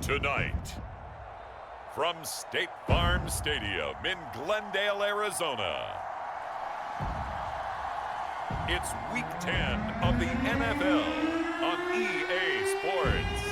Tonight, from State Farm Stadium in Glendale, Arizona, it's Week 10 of the NFL on EA Sports.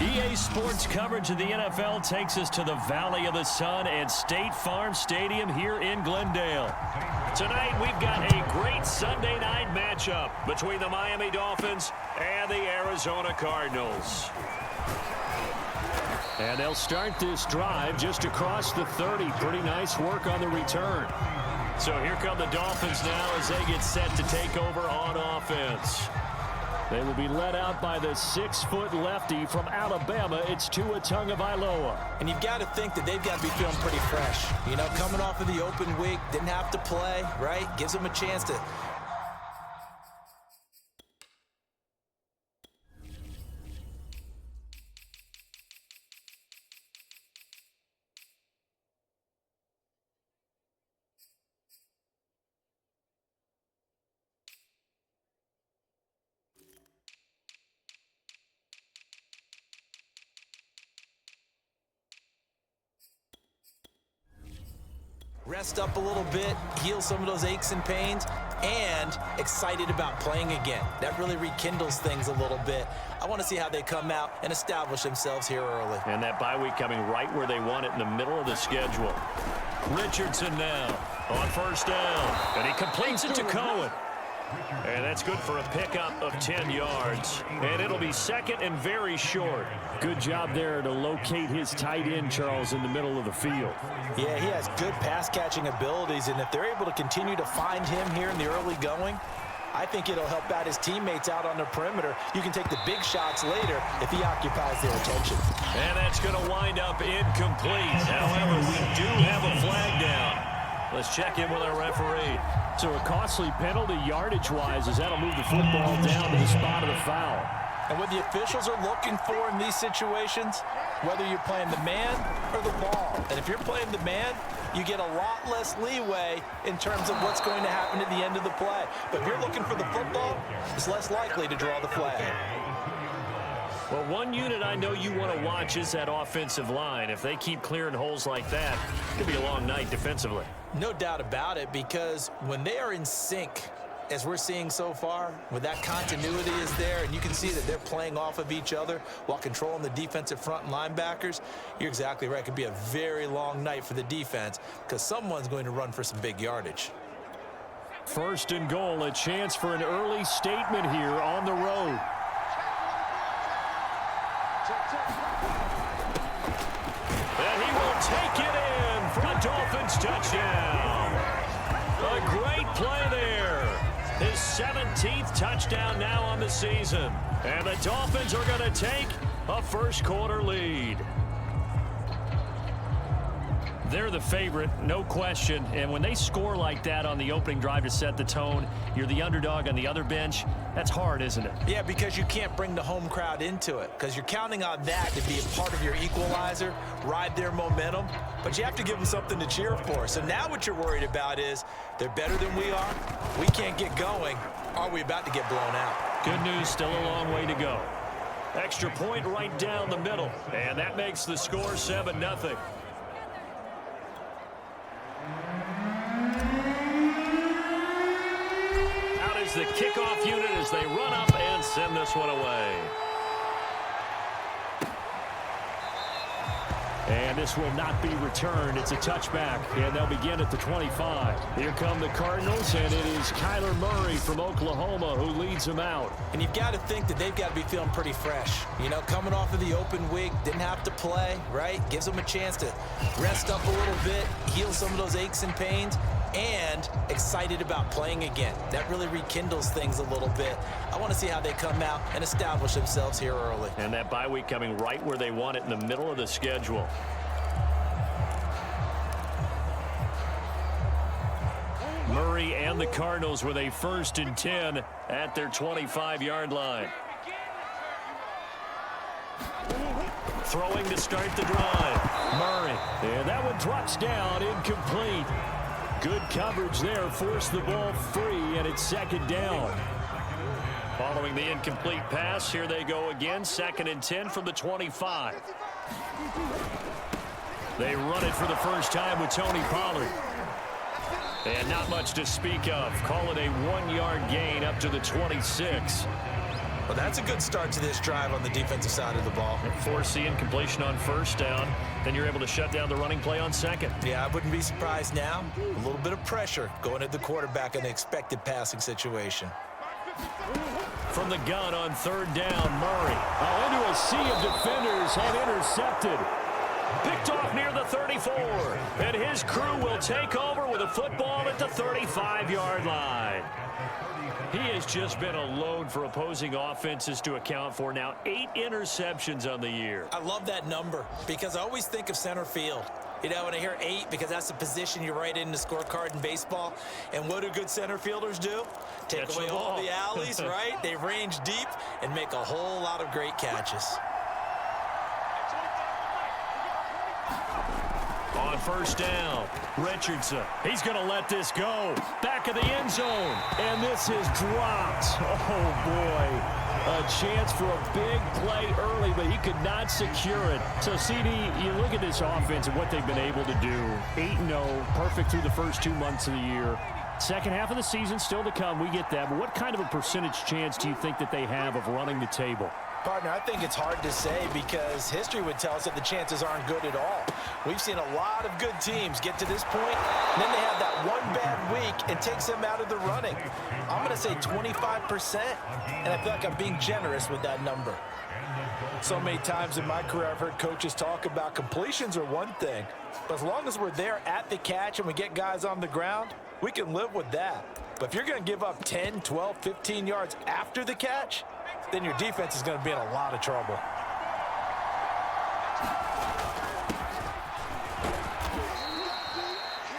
EA Sports coverage of the NFL takes us to the Valley of the Sun and State Farm Stadium here in Glendale. Tonight, we've got a great Sunday night matchup between the Miami Dolphins and the Arizona Cardinals. And they'll start this drive just across the 30. Pretty nice work on the return. So here come the Dolphins now as they get set to take over on offense. They will be led out by the 6-foot lefty from Alabama. It's Tua Tagovailoa. And you've got to think that they've got to be feeling pretty fresh. You know, coming off of the open week, didn't have to play, right? Gives them a chance to... rest up a little bit, heal some of those aches and pains, and excited about playing again. That really rekindles things a little bit. I want to see how they come out and establish themselves here early. And that bye week coming right where they want it in the middle of the schedule. Richardson now on first down, and he completes it to Cohen. And that's good for a pickup of 10 yards. And it'll be second and very short. Good job there to locate his tight end, Charles, in the middle of the field. Yeah, he has good pass-catching abilities, and if they're able to continue to find him here in the early going, I think it'll help out his teammates out on the perimeter. You can take the big shots later if he occupies their attention. And that's going to wind up incomplete. However, we do have a flag down. Let's check in with our referee. So a costly penalty yardage-wise as that'll move the football down to the spot of the foul. And what the officials are looking for in these situations, whether you're playing the man or the ball, and if you're playing the man, you get a lot less leeway in terms of what's going to happen at the end of the play. But if you're looking for the football, it's less likely to draw the flag. Well, one unit I know you want to watch is that offensive line. If they keep clearing holes like that, it could be a long night defensively. No doubt about it, because when they are in sync, as we're seeing so far, when that continuity is there and you can see that they're playing off of each other while controlling the defensive front and linebackers, you're exactly right. It could be a very long night for the defense because someone's going to run for some big yardage. First and goal, a chance for an early statement here on the road. And he will take it in for a Dolphins touchdown. A great play there. His 17th touchdown now on the season. And the Dolphins are going to take a first-quarter lead. They're the favorite, no question. And when they score like that on the opening drive to set the tone, you're the underdog on the other bench. That's hard, isn't it? Yeah, because you can't bring the home crowd into it because you're counting on that to be a part of your equalizer, ride their momentum, but you have to give them something to cheer for. So now what you're worried about is they're better than we are. We can't get going. Are we about to get blown out? Good news, still a long way to go. Extra point right down the middle, and that makes the score 7-0. The kickoff unit as they run up and send this one away. And this will not be returned. It's a touchback, and they'll begin at the 25. Here come the Cardinals, and it is Kyler Murray from Oklahoma who leads them out. And you've got to think that they've got to be feeling pretty fresh. You know, coming off of the open week, didn't have to play, right? Gives them a chance to rest up a little bit, heal some of those aches and pains, and excited about playing again. That really rekindles things a little bit. I want to see how they come out and establish themselves here early. And that bye week coming right where they want it in the middle of the schedule. Murray and the Cardinals with a 1st and 10 at their 25-yard line. Throwing to start the drive. Murray. And that one drops down, incomplete. Good coverage there. Forced the ball free, and it's second down. Following the incomplete pass, here they go again. 2nd and 10 from the 25. They run it for the first time with Tony Pollard. And not much to speak of. Call it a 1-yard gain up to the 26. Well, that's a good start to this drive on the defensive side of the ball. Force the incompletion on first down. Then you're able to shut down the running play on second. Yeah, I wouldn't be surprised now. A little bit of pressure going at the quarterback in an expected passing situation. From the gun on 3rd down, Murray. Into a sea of defenders and intercepted. Picked off near the 34. And his crew will take over with a football at the 35-yard line. He has just been a load for opposing offenses to account for. Now 8 interceptions on the year. I love that number because I always think of center field. You know, when I hear 8, because that's the position you write in the scorecard in baseball. And what do good center fielders do? Take away all the alleys, right? They range deep and make a whole lot of great catches. On first down, Richardson. He's going to let this go. Back of the end zone. And this is dropped. Oh, boy. A chance for a big play early, but he could not secure it. So, CD, you look at this offense and what they've been able to do. 8-0, perfect through the first 2 months of the year. Second half of the season still to come. We get that. But what kind of a percentage chance do you think that they have of running the table? Partner, I think it's hard to say because history would tell us that the chances aren't good at all. We've seen a lot of good teams get to this point, and then they have that one bad week and takes them out of the running. I'm going to say 25%, and I feel like I'm being generous with that number. So many times in my career, I've heard coaches talk about completions are one thing, but as long as we're there at the catch and we get guys on the ground, we can live with that. But if you're going to give up 10, 12, 15 yards after the catch, then your defense is going to be in a lot of trouble.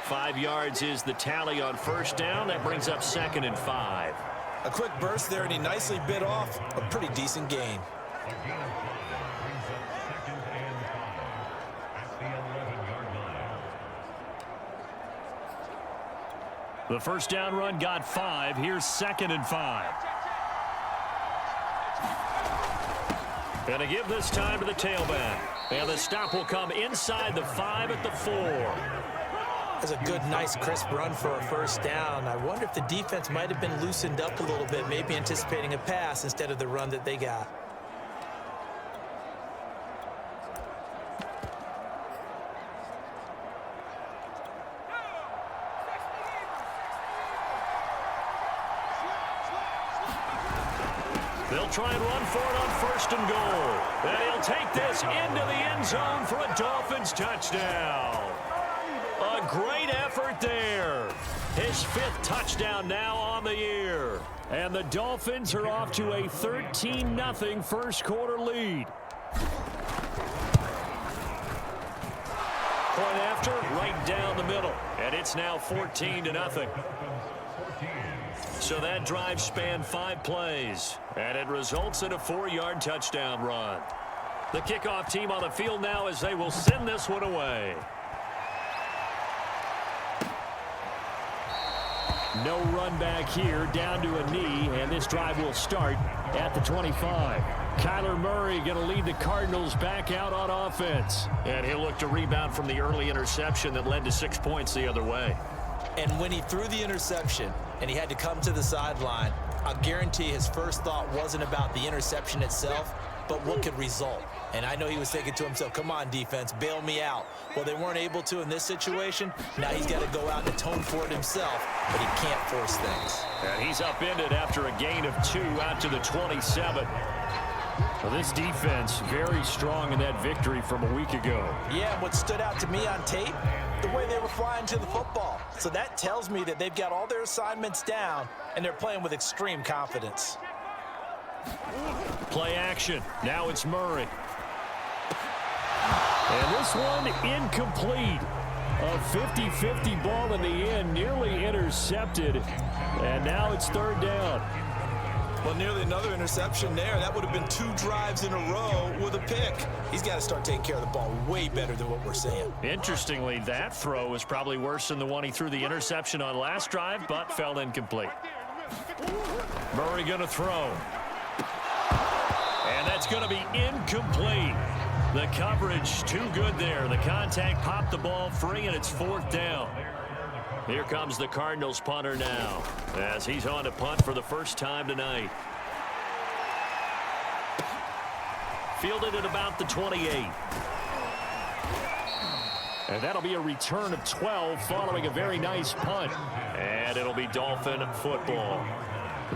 Five yards is the tally on first down. That brings up 2nd and 5. A quick burst there, and he nicely bit off a pretty decent gain. The first down run got 5. Here's 2nd and 5. Going to give this time to the tailback. And the stop will come inside the 5 at the 4. That's a good, nice, crisp run for a first down. I wonder if the defense might have been loosened up a little bit, maybe anticipating a pass instead of the run that they got. They'll try and run for it on 1st and goal. And he'll take this into the end zone for a Dolphins touchdown. A great effort there. His 5th touchdown now on the year. And the Dolphins are off to a 13-0 first quarter lead. Point after, right down the middle. And it's now 14-0. So that drive spanned 5 plays, and it results in a 4-yard touchdown run. The kickoff team on the field now as they will send this one away. No run back here, down to a knee, and this drive will start at the 25. Kyler Murray going to lead the Cardinals back out on offense. And he'll look to rebound from the early interception that led to 6 points the other way. And when he threw the interception and he had to come to the sideline, I guarantee his first thought wasn't about the interception itself, but what could result. And I know he was thinking to himself, come on, defense, bail me out. Well, they weren't able to in this situation. Now he's got to go out and atone for it himself, but he can't force things. And he's upended after a gain of 2 out to the 27. Well, this defense very strong in that victory from a week ago. Yeah, and what stood out to me on tape, the way they were flying to the football. So that tells me that they've got all their assignments down, and they're playing with extreme confidence. Play action. Now it's Murray. And this one incomplete. A 50-50 ball in the end, nearly intercepted. And now it's 3rd down. Well, nearly another interception there. That would have been 2 drives in a row with a pick. He's got to start taking care of the ball way better than what we're seeing. Interestingly, that throw was probably worse than the one he threw the interception on last drive, but fell incomplete. Murray going to throw. And that's going to be incomplete. The coverage too good there. The contact popped the ball free, and it's 4th down. Here comes the Cardinals punter now as he's on to punt for the first time tonight. Fielded at about the 28. And that'll be a return of 12 following a very nice punt. And it'll be Dolphin football.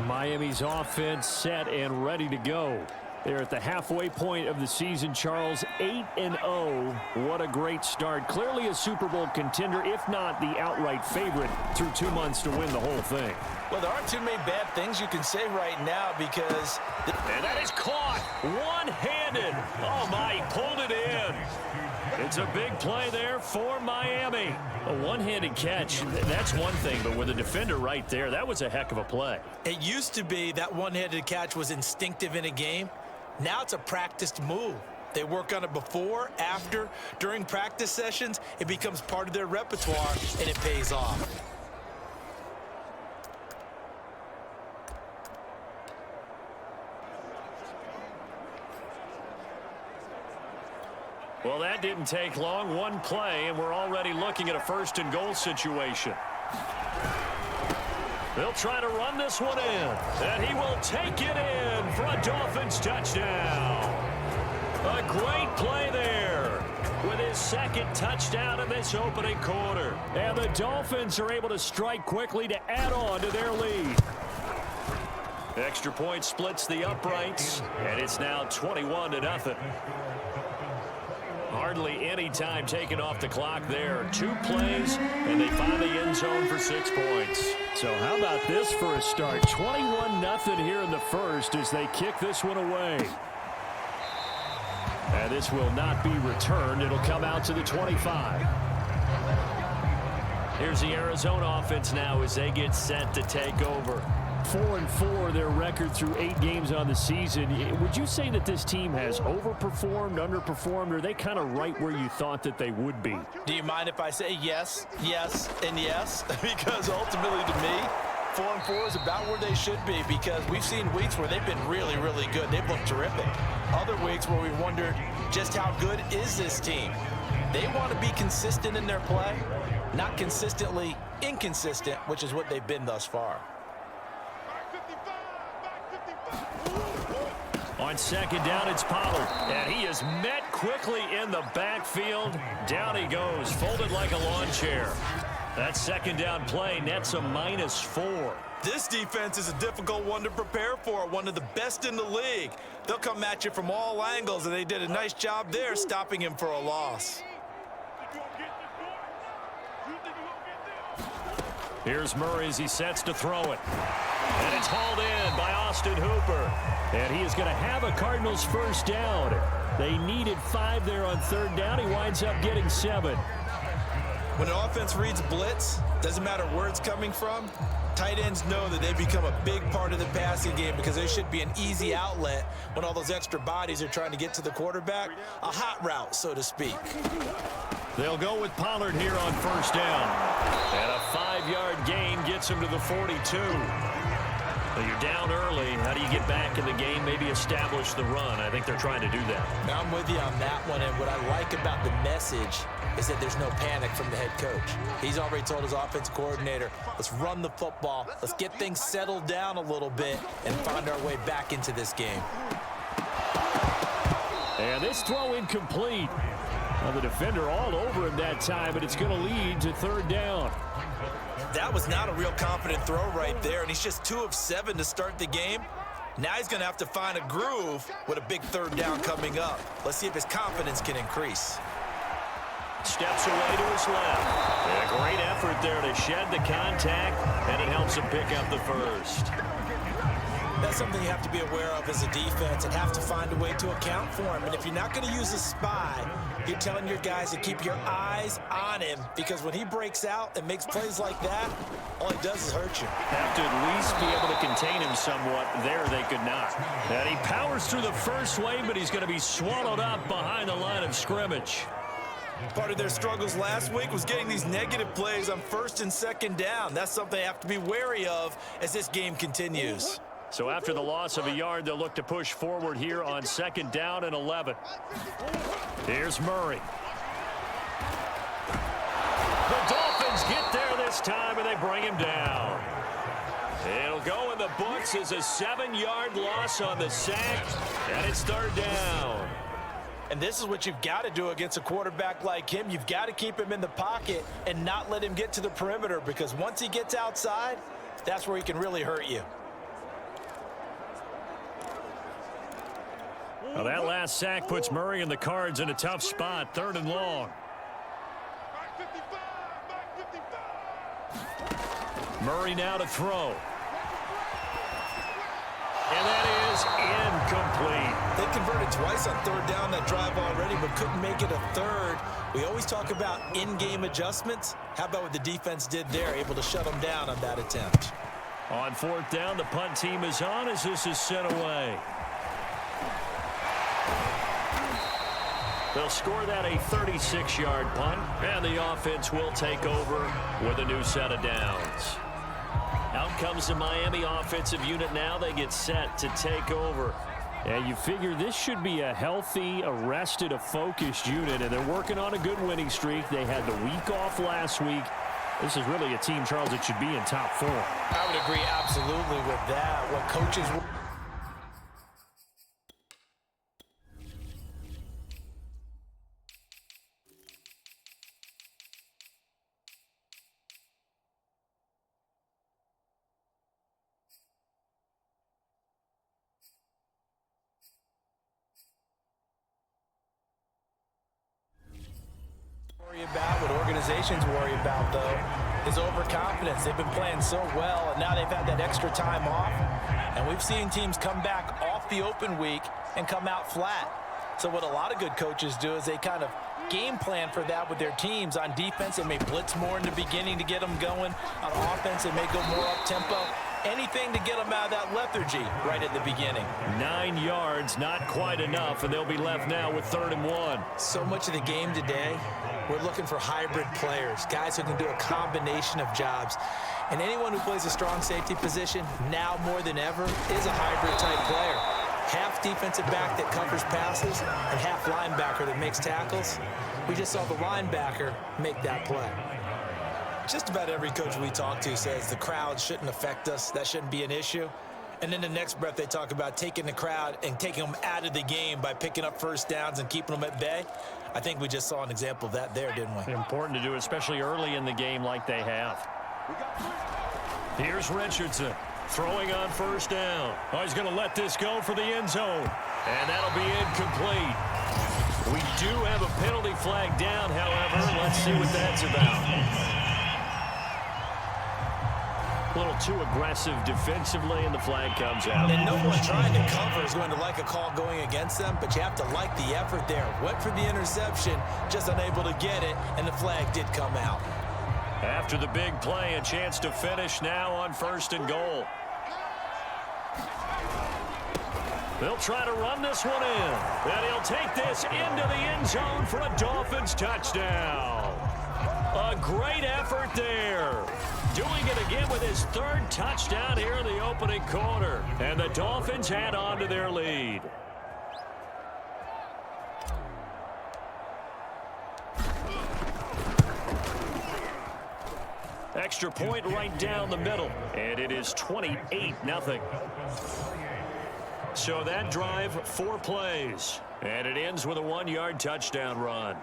Miami's offense set and ready to go. They're at the halfway point of the season, Charles, 8-0. What a great start. Clearly a Super Bowl contender, if not the outright favorite, through 2 months to win the whole thing. Well, there aren't too many bad things you can say right now because... And that is caught one-handed. Oh, my, he pulled it in. It's a big play there for Miami. A one-handed catch, that's one thing, but with a defender right there, that was a heck of a play. It used to be that one-handed catch was instinctive in a game. Now it's a practiced move. They work on it before, after, during practice sessions. It becomes part of their repertoire, and it pays off. Well, that didn't take long. One play, and we're already looking at a 1st and goal situation. They'll try to run this one in, and he will take it in for a Dolphins touchdown. A great play there with his 2nd touchdown in this opening quarter. And the Dolphins are able to strike quickly to add on to their lead. Extra point splits the uprights, and it's now 21-0. Hardly any time taken off the clock there. 2 plays, and they find the end zone for 6 points. So how about this for a start? 21-0 here in the first as they kick this one away. And this will not be returned. It'll come out to the 25. Here's the Arizona offense now as they get set to take over. 4-4 their record through 8 games on the season. Would you say that this team has overperformed, underperformed, or are they kind of right where you thought that they would be? Do you mind if I say yes, yes, and yes? Because ultimately to me, 4-4 is about where they should be because we've seen weeks where they've been really, really good. They've looked terrific. Other weeks where we wondered just how good is this team? They want to be consistent in their play, not consistently inconsistent, which is what they've been thus far. On 2nd down, it's Pollard, and he is met quickly in the backfield. Down he goes, folded like a lawn chair. That 2nd down play nets a -4. This defense is a difficult one to prepare for, one of the best in the league. They'll come at you from all angles, and they did a nice job there stopping him for a loss. Here's Murray as he sets to throw it. And it's hauled in by Austin Hooper. And he is going to have a Cardinals 1st down. They needed 5 there on 3rd down. He winds up getting 7. When an offense reads blitz, doesn't matter where it's coming from, tight ends know that they become a big part of the passing game because there should be an easy outlet when all those extra bodies are trying to get to the quarterback. A hot route, so to speak. They'll go with Pollard here on 1st down. And a 5-yard gain gets him to the 42. Well, you're down early. How do you get back in the game, maybe establish the run? I think they're trying to do that. I'm with you on that one, and what I like about the message is that there's no panic from the head coach. He's already told his offensive coordinator, let's run the football, let's get things settled down a little bit and find our way back into this game. And this throw incomplete. Well, the defender all over him that time, but it's going to lead to 3rd down. That was not a real confident throw right there, and he's just 2 of 7 to start the game. Now he's going to have to find a groove with a big 3rd down coming up. Let's see if his confidence can increase. Steps away to his left. And a great effort there to shed the contact, and it helps him pick up the 1st. That's something you have to be aware of as a defense and have to find a way to account for him. And if you're not going to use a spy, you're telling your guys to keep your eyes on him, because when he breaks out and makes plays like that, all he does is hurt you. Have to at least be able to contain him somewhat. There they could not. And he powers through the first wave, but he's going to be swallowed up behind the line of scrimmage. Part of their struggles last week was getting these negative plays on first and second down. That's something they have to be wary of as this game continues. So after the loss of a yard, they'll look to push forward here on 2nd down and 11. Here's Murray. The Dolphins get there this time, and they bring him down. It'll go in the books as a 7-yard loss on the sack, and it's 3rd down. And this is what you've got to do against a quarterback like him. You've got to keep him in the pocket and not let him get to the perimeter, because once he gets outside, that's where he can really hurt you. Well, that last sack puts Murray and the Cards in a tough spot, 3rd and long. Murray now to throw. And that is incomplete. They converted twice on 3rd down that drive already, but couldn't make it a 3rd. We always talk about in-game adjustments. How about what the defense did there, able to shut them down on that attempt? On 4th down, the punt team is on as this is sent away. They'll score that a 36-yard punt, and the offense will take over with a new set of downs. Out comes the Miami offensive unit now. They get set to take over. And you figure this should be a healthy, a focused unit, and they're working on a good winning streak. They had the week off last week. This is really a team, Charles, that should be in top 4. I would agree absolutely with that. What coaches... what organizations worry about, though, is overconfidence. They've been playing so well, and now they've had that extra time off. And we've seen teams come back off the open week and come out flat. So what a lot of good coaches do is they kind of game plan for that with their teams. On defense, they may blitz more in the beginning to get them going. On offense, they may go more up-tempo. Anything to get them out of that lethargy right at the beginning. 9 yards, not quite enough, and they'll be left now with 3rd and 1. So much of the game today, we're looking for hybrid players, guys who can do a combination of jobs. And anyone who plays a strong safety position, now more than ever, is a hybrid-type player. Half defensive back that covers passes and half linebacker that makes tackles. We just saw the linebacker make that play. Just about every coach we talk to says the crowd shouldn't affect us. That shouldn't be an issue. And then the next breath they talk about taking the crowd and taking them out of the game by picking up first downs and keeping them at bay. I think we just saw an example of that there, didn't we? Important to do, especially early in the game like they have. Here's Richardson throwing on 1st down. Oh, he's going to let this go for the end zone. And that'll be incomplete. We do have a penalty flag down, however. Let's see what that's about. A little too aggressive defensively, and the flag comes out. And no one trying to cover is going to like a call going against them, but you have to like the effort there. Went for the interception, just unable to get it, and the flag did come out. After the big play, a chance to finish now on 1st and goal. They'll try to run this one in, and he'll take this into the end zone for a Dolphins touchdown. A great effort there. Doing it again with his 3rd touchdown here in the opening quarter. And the Dolphins add on to their lead. Extra point right down the middle. And it is 28-0. So that drive, 4 plays. And it ends with a 1-yard touchdown run.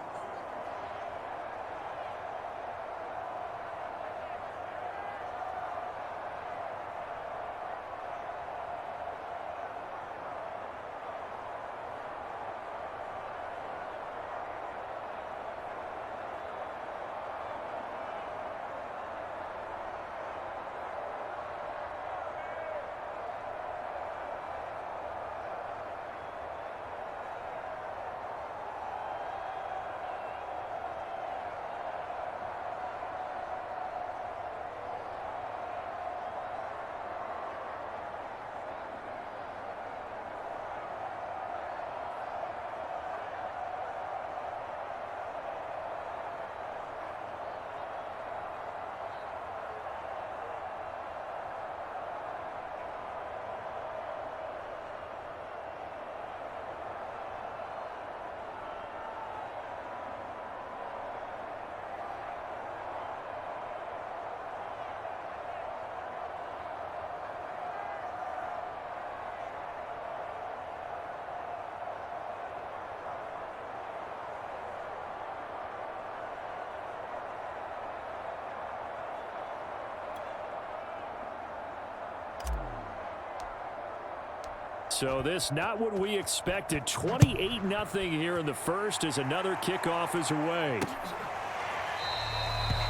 So this not what we expected. 28-0 here in the first as another kickoff is away.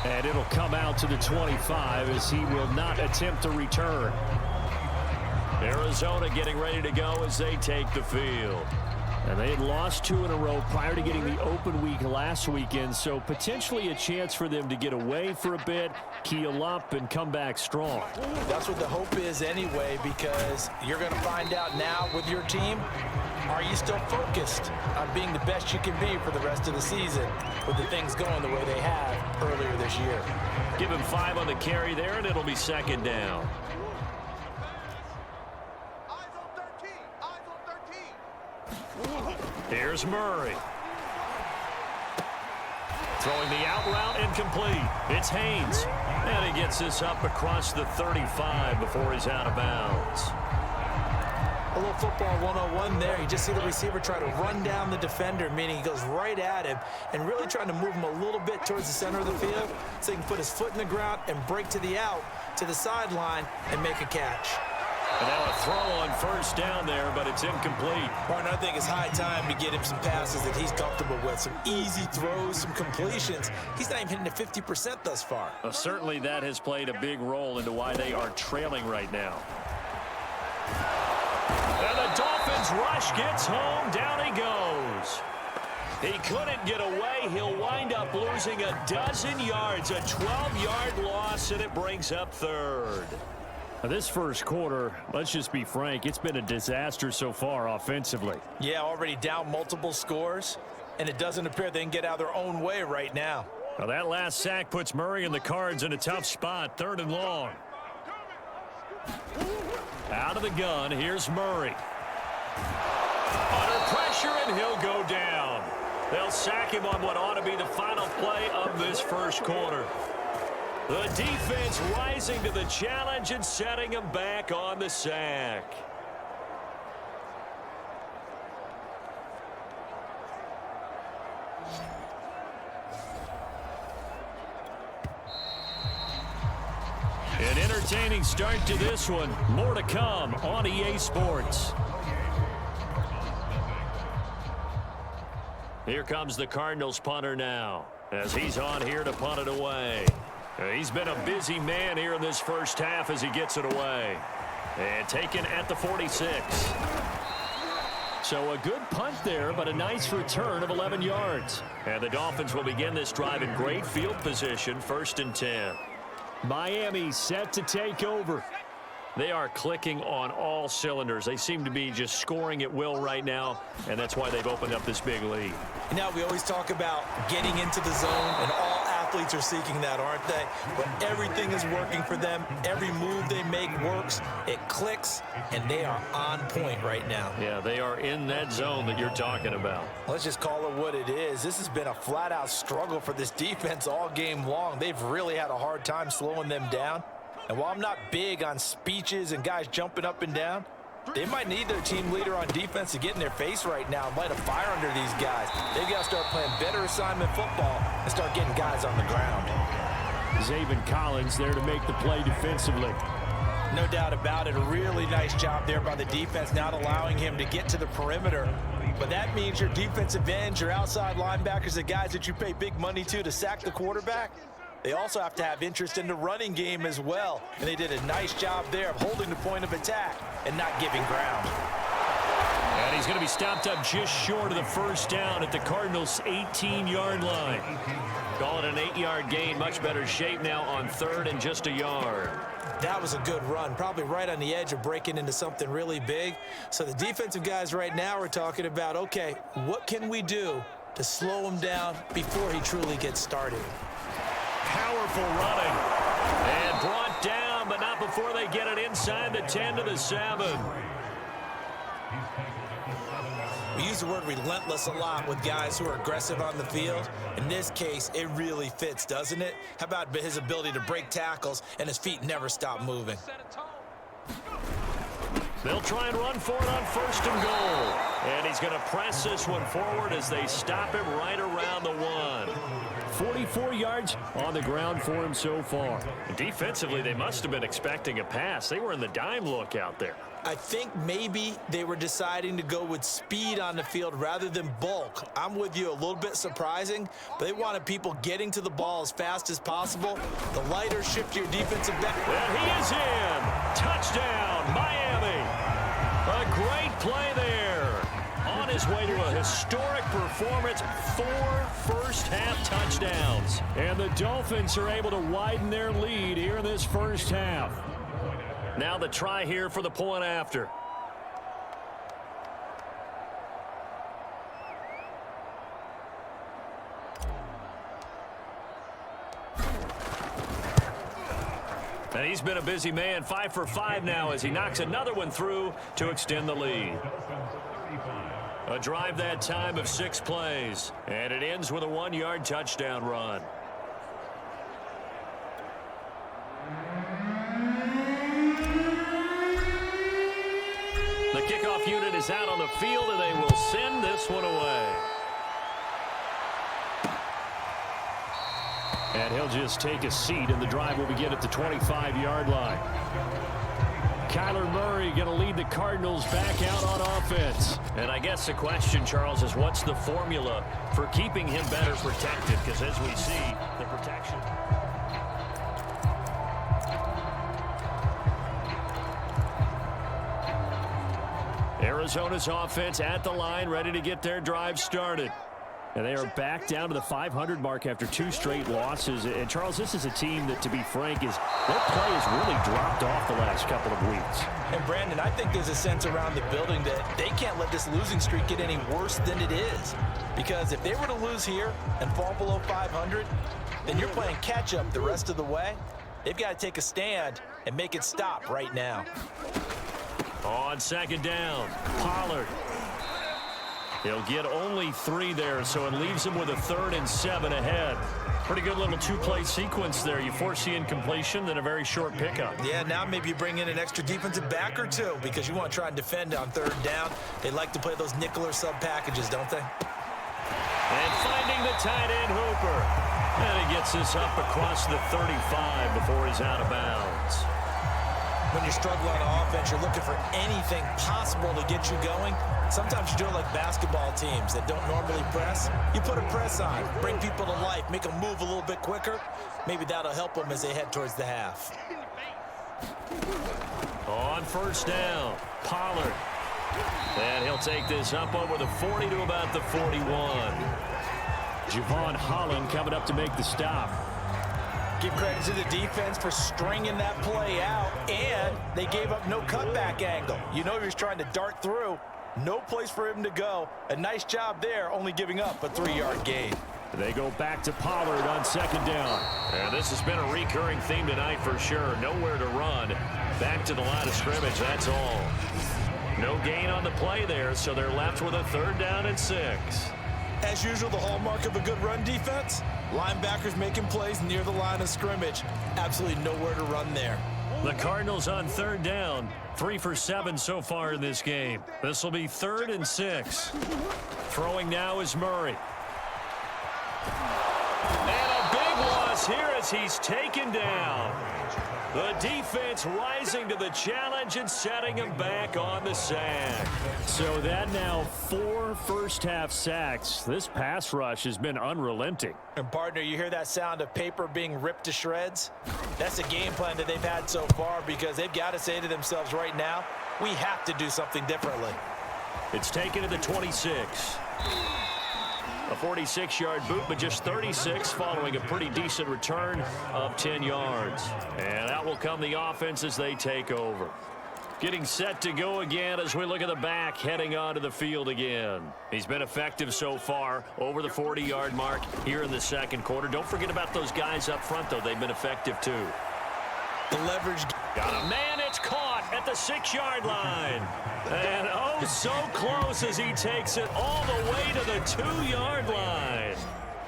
And it'll come out to the 25 as he will not attempt to return. Arizona getting ready to go as they take the field. And they had lost 2 in a row prior to getting the open week last weekend, so potentially a chance for them to get away for a bit, keel up, and come back strong. That's what the hope is anyway, because you're going to find out now with your team, are you still focused on being the best you can be for the rest of the season with the things going the way they have earlier this year? Give him 5 on the carry there, and it'll be second down. Here's Murray. Throwing the out route incomplete. It's Haynes. And he gets this up across the 35 before he's out of bounds. A little football 101 there. You just see the receiver try to run down the defender, meaning he goes right at him and really trying to move him a little bit towards the center of the field so he can put his foot in the ground and break to the out, to the sideline, and make a catch. And now a throw on first down there, but it's incomplete. Martin, I think it's high time to get him some passes that he's comfortable with. Some easy throws, some completions. He's not even hitting the 50% thus far. Well, certainly that has played a big role into why they are trailing right now. And the Dolphins rush gets home. Down he goes. He couldn't get away. He'll wind up losing a dozen yards. A 12-yard loss, and it brings up third. Now, this first quarter, let's just be frank, it's been a disaster so far offensively. Yeah, already down multiple scores, and it doesn't appear they can get out of their own way right now. Now, that last sack puts Murray and the Cards in a tough spot, 3rd and long. Out of the gun, here's Murray. Under pressure, and he'll go down. They'll sack him on what ought to be the final play of this first quarter. The defense rising to the challenge and setting him back on the sack. An entertaining start to this one. More to come on EA Sports. Here comes the Cardinals punter now, as he's on here to punt it away. He's been a busy man here in this first half as he gets it away. And taken at the 46. So a good punt there, but a nice return of 11 yards. And the Dolphins will begin this drive in great field position, 1st and 10. Miami set to take over. They are clicking on all cylinders. They seem to be just scoring at will right now, and that's why they've opened up this big lead. Now, we always talk about getting into the zone, and all athletes are seeking that, aren't they? But everything is working for them. Every move they make works. It clicks, and they are on point right now. Yeah, they are in that zone that you're talking about. Let's just call it what it is. This has been a flat-out struggle for this defense all game long. They've really had a hard time slowing them down. And while I'm not big on speeches and guys jumping up and down, they might need their team leader on defense to get in their face right now and light a fire under these guys. They've got to start playing better assignment football and start getting guys on the ground. Zaven Collins there to make the play defensively. No doubt about it. A really nice job there by the defense, not allowing him to get to the perimeter. But that means your defensive ends, your outside linebackers, the guys that you pay big money to sack the quarterback, they also have to have interest in the running game as well. And they did a nice job there of holding the point of attack and not giving ground. And he's going to be stopped up just short of the first down at the Cardinals' 18-yard line. Call it an 8-yard gain. Much better shape now on 3rd and just a yard. That was a good run, probably right on the edge of breaking into something really big. So the defensive guys right now are talking about, okay, what can we do to slow him down before he truly gets started? Powerful running. And brought down, but not before they get it inside the 10 to the 7. We use the word relentless a lot with guys who are aggressive on the field. In this case, it really fits, doesn't it? How about his ability to break tackles and his feet never stop moving? They'll try and run for it on 1st and goal. And he's going to press this one forward as they stop him right around the 1. 44 yards on the ground for him so far. Defensively, they must have been expecting a pass. They were in the dime look out there. I think maybe they were deciding to go with speed on the field rather than bulk. I'm with you, a little bit surprising, but they wanted people getting to the ball as fast as possible. The lighter, shiftier defensive back. Well, he is in. Touchdown, Miami. A great play there. On his way to a historic performance, 4 first-half touchdowns. And the Dolphins are able to widen their lead here in this first half. Now the try here for the point after. And he's been a busy man, 5 for 5 now as he knocks another one through to extend the lead. A drive that time of 6 plays, and it ends with a 1-yard touchdown run. The kickoff unit is out on the field, and they will send this one away. And he'll just take a seat, and the drive will begin at the 25-yard line. Kyler Murray going to lead the Cardinals back out on offense. And I guess the question, Charles, is what's the formula for keeping him better protected? Because as we see, the protection... Arizona's offense at the line, ready to get their drive started. And they are back down to the 500 mark after 2 straight losses. And, Charles, this is a team that, to be frank, their play has really dropped off the last couple of weeks. And, Brandon, I think there's a sense around the building that they can't let this losing streak get any worse than it is. Because if they were to lose here and fall below 500, then you're playing catch-up the rest of the way. They've got to take a stand and make it stop right now. On second down, Pollard. He'll get only 3 there, so it leaves him with a 3rd and 7 ahead. Pretty good little 2-play sequence there. You force the incompletion, then a very short pickup. Yeah, now maybe you bring in an extra defensive back or 2 because you want to try and defend on 3rd down. They like to play those nickel or sub packages, don't they? And finding the tight end, Hooper. And he gets this up across the 35 before he's out of bounds. When you're struggling on offense, you're looking for anything possible to get you going. Sometimes you do it like basketball teams that don't normally press. You put a press on, bring people to life, make them move a little bit quicker. Maybe that'll help them as they head towards the half. On first down, Pollard. And he'll take this up over the 40 to about the 41. Javon Holland coming up to make the stop. Give credit to the defense for stringing that play out, and they gave up no cutback angle. You know he was trying to dart through. No place for him to go. A nice job there, only giving up a 3-yard gain. They go back to Pollard on second down. And this has been a recurring theme tonight for sure. Nowhere to run. Back to the line of scrimmage, that's all. No gain on the play there, so they're left with a 3rd down and 6. As usual, the hallmark of a good run defense, linebackers making plays near the line of scrimmage. Absolutely nowhere to run there. The Cardinals on 3rd down, 3 for 7 so far in this game. This will be 3rd and 6. Throwing now is Murray. And a big loss here as he's taken down. The defense rising to the challenge and setting him back on the sack. So that now 4 first-half sacks. This pass rush has been unrelenting. And, partner, you hear that sound of paper being ripped to shreds? That's a game plan that they've had so far because they've got to say to themselves right now, we have to do something differently. It's taken to the 26. A 46-yard boot, but just 36 following a pretty decent return of 10 yards. And out will come the offense as they take over. Getting set to go again as we look at the back heading onto the field again. He's been effective so far over the 40-yard mark here in the second quarter. Don't forget about those guys up front, though. They've been effective, too. The leverage. Got a man. It's caught at the 6-yard line. And oh, so close as he takes it all the way to the 2-yard line.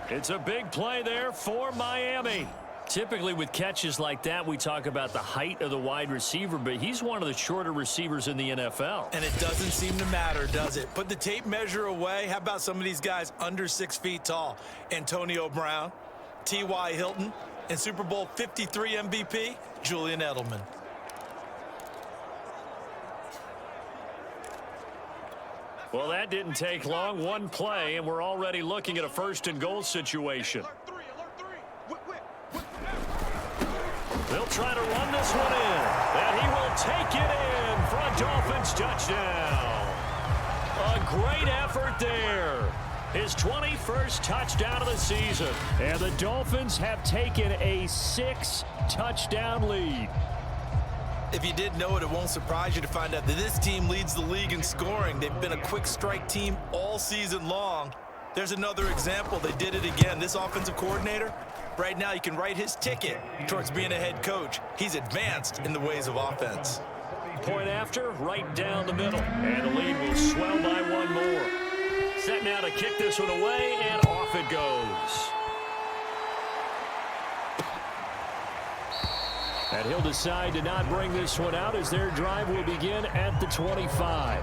It's a big play there for Miami. Typically with catches like that, we talk about the height of the wide receiver, but he's one of the shorter receivers in the NFL. And it doesn't seem to matter, does it? Put the tape measure away. How about some of these guys under 6 feet tall? Antonio Brown, T.Y. Hilton, and Super Bowl 53 MVP, Julian Edelman. Well, that didn't take long. One play, and we're already looking at a first-and-goal situation. They'll try to run this one in, and he will take it in for a Dolphins touchdown. A great effort there. His 21st touchdown of the season. And the Dolphins have taken a 6-touchdown lead. If you did know it, it won't surprise you to find out that this team leads the league in scoring. They've been a quick strike team all season long. There's another example. They did it again. This offensive coordinator, right now you can write his ticket towards being a head coach. He's advanced in the ways of offense. Point after, right down the middle. And the lead will swell by one more. Set now to kick this one away, and off it goes. And he'll decide to not bring this one out as their drive will begin at the 25.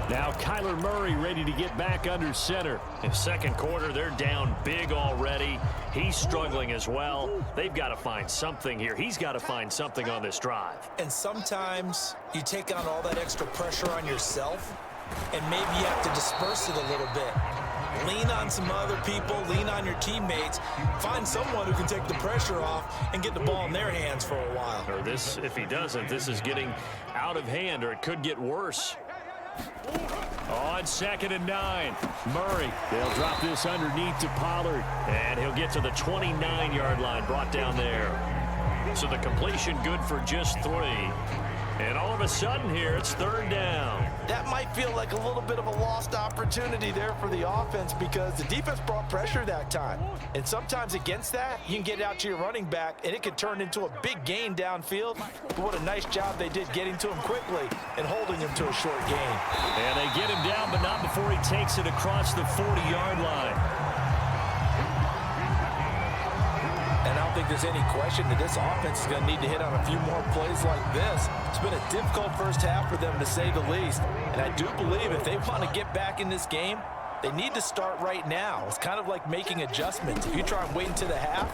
Now Kyler Murray ready to get back under center. In second quarter, they're down big already. He's struggling as well. They've got to find something here. He's got to find something on this drive. And sometimes you take on all that extra pressure on yourself, and maybe you have to disperse it a little bit. Lean on some other people, lean on your teammates, find someone who can take the pressure off and get the ball in their hands for a while. Or this, if he doesn't, this is getting out of hand, or it could get worse. On 2nd and 9, Murray, they'll drop this underneath to Pollard, and he'll get to the 29-yard line, brought down there. So the completion good for just 3. And all of a sudden here, it's 3rd down. That might feel like a little bit of a lost opportunity there for the offense because the defense brought pressure that time. And sometimes against that, you can get out to your running back, and it could turn into a big gain downfield. But what a nice job they did getting to him quickly and holding him to a short gain. And they get him down, but not before he takes it across the 40-yard line. And I don't think there's any question that this offense is going to need to hit on a few more plays like this. It's been a difficult first half for them, to say the least. And I do believe if they want to get back in this game, they need to start right now. It's kind of like making adjustments. If you try and wait until the half,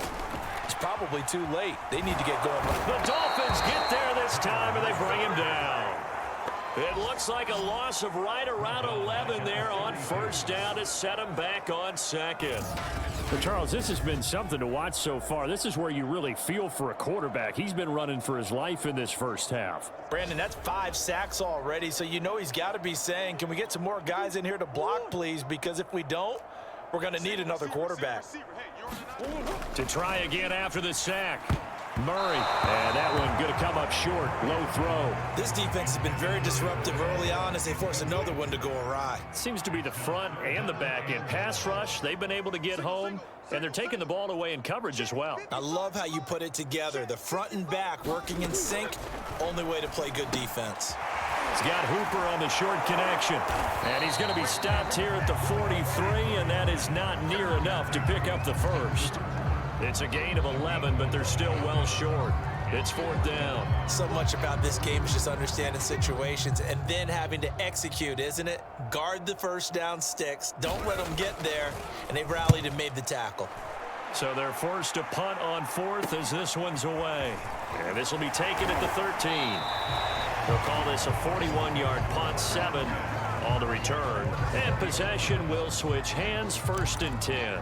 it's probably too late. They need to get going. The Dolphins get there this time, and they bring him down. It looks like a loss of right around 11 there on 1st down to set him back on 2nd. But Charles, this has been something to watch so far. This is where you really feel for a quarterback. He's been running for his life in this first half. Brandon, that's 5 sacks already, so you know he's got to be saying, can we get some more guys in here to block, please? Because if we don't, we're going to need another quarterback. To try again after the sack. Murray, and that one going to come up short. Low throw. This defense has been very disruptive early on as they force another one to go awry. Seems to be the front and the back end. Pass rush, they've been able to get home, and they're taking the ball away in coverage as well. I love how you put it together. The front and back working in sync, only way to play good defense. He's got Hooper on the short connection, and he's going to be stopped here at the 43, and that is not near enough to pick up the first. It's a gain of 11, but they're still well short. It's 4th down. So much about this game is just understanding situations and then having to execute, isn't it? Guard the first down sticks. Don't let them get there. And they rallied and made the tackle. So they're forced to punt on 4th as this one's away. And this will be taken at the 13. They'll call this a 41-yard punt, 7 on the return. And possession will switch hands, 1st and 10.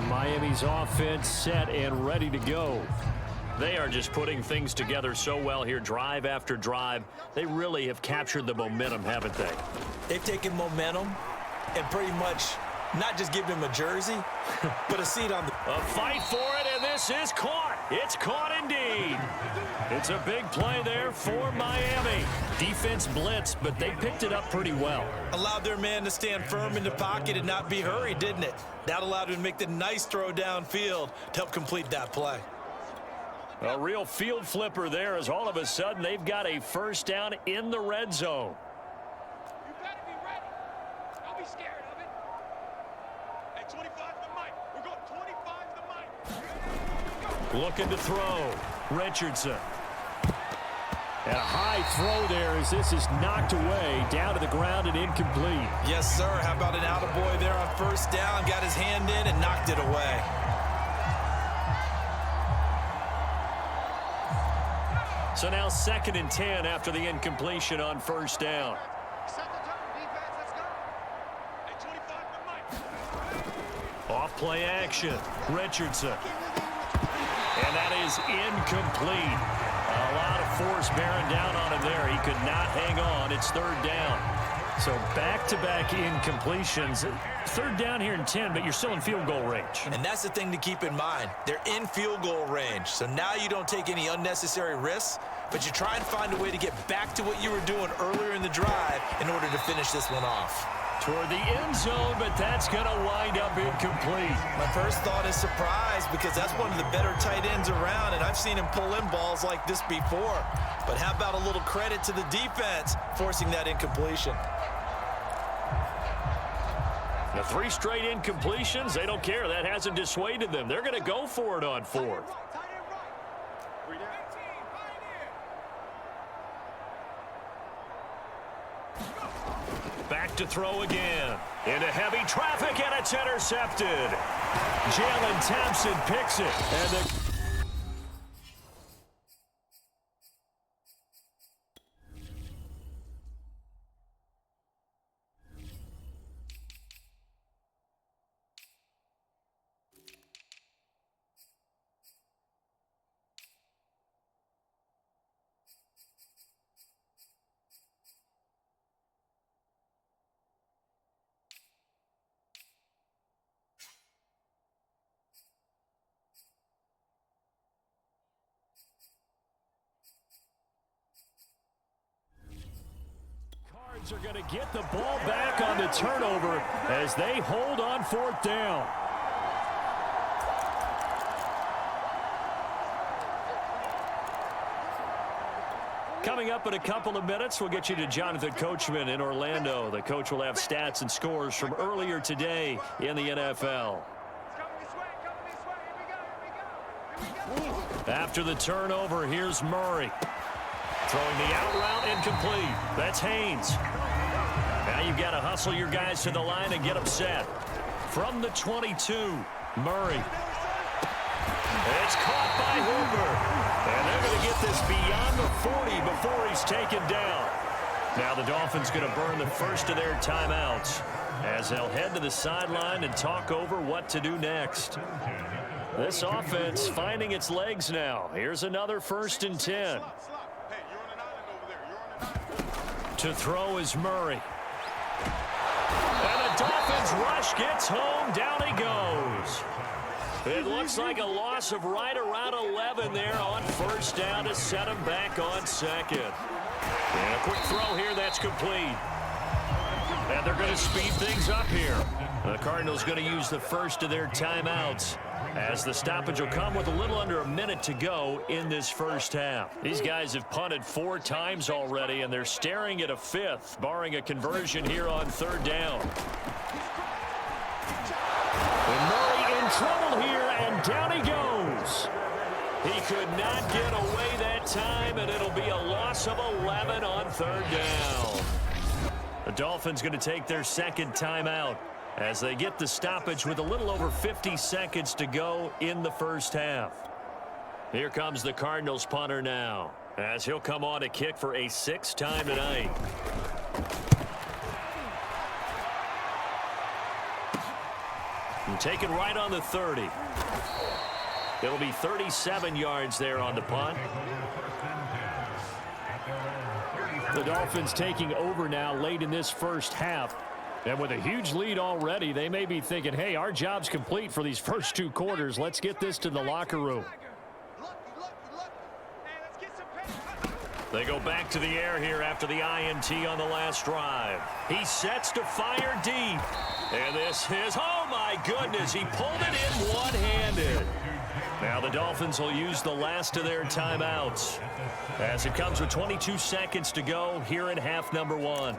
Miami's offense set and ready to go. They are just putting things together so well here, drive after drive. They really have captured the momentum, haven't they? They've taken momentum and pretty much not just given him a jersey, but a seat on the... A fight for it, and this is caught. It's caught indeed. It's a big play there for Miami. Defense blitzed, but they picked it up pretty well. Allowed their man to stand firm in the pocket and not be hurried, didn't it? That allowed him to make the nice throw downfield to help complete that play. A real field flipper there as all of a sudden they've got a 1st down in the red zone. You better be ready. Don't be scared of it. At 25 the mic. We're going 25 the mic. Looking to throw. Richardson. And a high throw there as this is knocked away, down to the ground and incomplete. Yes, sir. How about an attaboy there on 1st down? Got his hand in and knocked it away. So now 2nd and 10 after the incompletion on first down. Set the tone, defense. Let's go. At 25 to Mike. Off play action. Richardson. And that is incomplete. A lot of force bearing down on him there. He could not hang on. It's 3rd down. So back-to-back incompletions. 3rd down here in 10, but you're still in field goal range. And that's the thing to keep in mind. They're in field goal range. So now you don't take any unnecessary risks, but you try and find a way to get back to what you were doing earlier in the drive in order to finish this one off. Toward the end zone, but that's going to wind up incomplete. My first thought is surprise because that's one of the better tight ends around, and I've seen him pull in balls like this before. But how about a little credit to the defense forcing that incompletion? The 3 straight incompletions, they don't care. That hasn't dissuaded them. They're going to go for it on 4th. Back to throw again. Into heavy traffic, and it's intercepted. Jalen Thompson picks it. And the Cards are going to get the ball back on the turnover as they hold on 4th down. Coming up in a couple of minutes, we'll get you to Jonathan Coachman in Orlando. The coach will have stats and scores from earlier today in the NFL. After the turnover, here's Murray. Throwing the out route, incomplete. That's Haynes. Now you've got to hustle your guys to the line and get them set. From the 22, Murray. It's caught by Hooper. And they're going to get this beyond the 40 before he's taken down. Now the Dolphins going to burn the first of their timeouts as they'll head to the sideline and talk over what to do next. This offense finding its legs now. Here's another 1st and 10. To throw is Murray. And the Dolphins rush gets home. Down he goes. It looks like a loss of right around 11 there on 1st down to set him back on 2nd. And a quick throw here, that's complete. And they're going to speed things up here. The Cardinals going to use the first of their timeouts as the stoppage will come with a little under a minute to go in this first half. These guys have punted 4 times already, and they're staring at a 5th, barring a conversion here on 3rd down. And Murray in trouble here, and down he goes. He could not get away that time, and it'll be a loss of 11 on 3rd down. The Dolphins going to take their 2nd timeout as they get the stoppage with a little over 50 seconds to go in the first half. Here comes the Cardinals punter now, as he'll come on to kick for a 6th time tonight. And taken right on the 30. It'll be 37 yards there on the punt. The Dolphins taking over now late in this first half. And with a huge lead already, they may be thinking, hey, our job's complete for these first 2 quarters. Let's get this to the locker room. They go back to the air here after the INT on the last drive. He sets to fire deep. And this is, oh my goodness, he pulled it in one-handed. Now the Dolphins will use the last of their timeouts as it comes with 22 seconds to go here in half number 1.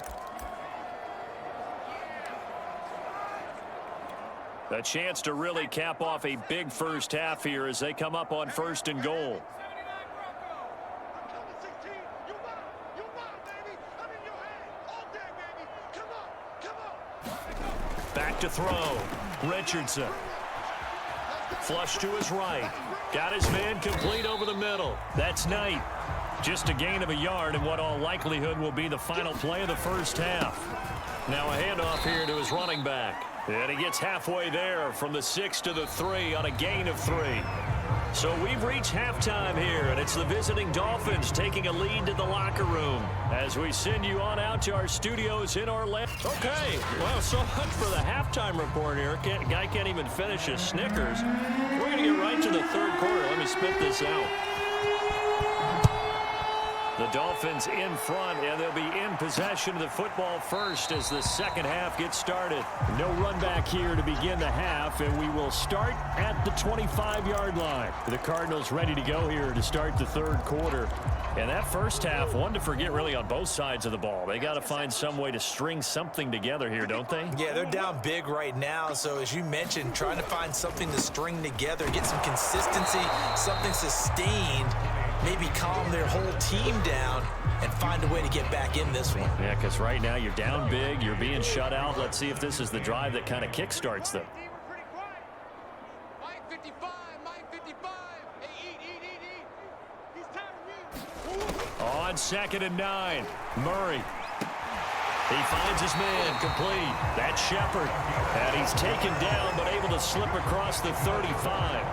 A chance to really cap off a big first half here as they come up on 1st and goal. Back to throw. Richardson. Flush to his right. Got his man complete over the middle. That's Knight. Just a gain of a yard in what all likelihood will be the final play of the first half. Now a handoff here to his running back. And he gets halfway there from the 6 to the 3 on a gain of 3. So we've reached halftime here, and it's the visiting Dolphins taking a lead to the locker room as we send you on out to our studios in Orlando. Okay, well, so much for the halftime report here. Guy can't even finish his Snickers. We're going to get right to the third quarter. Let me spit this out. The Dolphins in front, and they'll be in possession of the football first as the second half gets started. No run back here to begin the half, and we will start at the 25-yard line. The Cardinals ready to go here to start the third quarter. And that first half, one to forget really on both sides of the ball. They got to find some way to string something together here, don't they? Yeah, they're down big right now. So as you mentioned, trying to find something to string together, get some consistency, something sustained, maybe calm their whole team down and find a way to get back in this one. Yeah, because right now you're down big, you're being shut out. Let's see if this is the drive that kind of kickstarts them. Mike 55, Mike 55. Hey, eat. He's tired of you. On 2nd and 9, Murray. He finds his man complete. That's Shepard. And he's taken down but able to slip across the 35.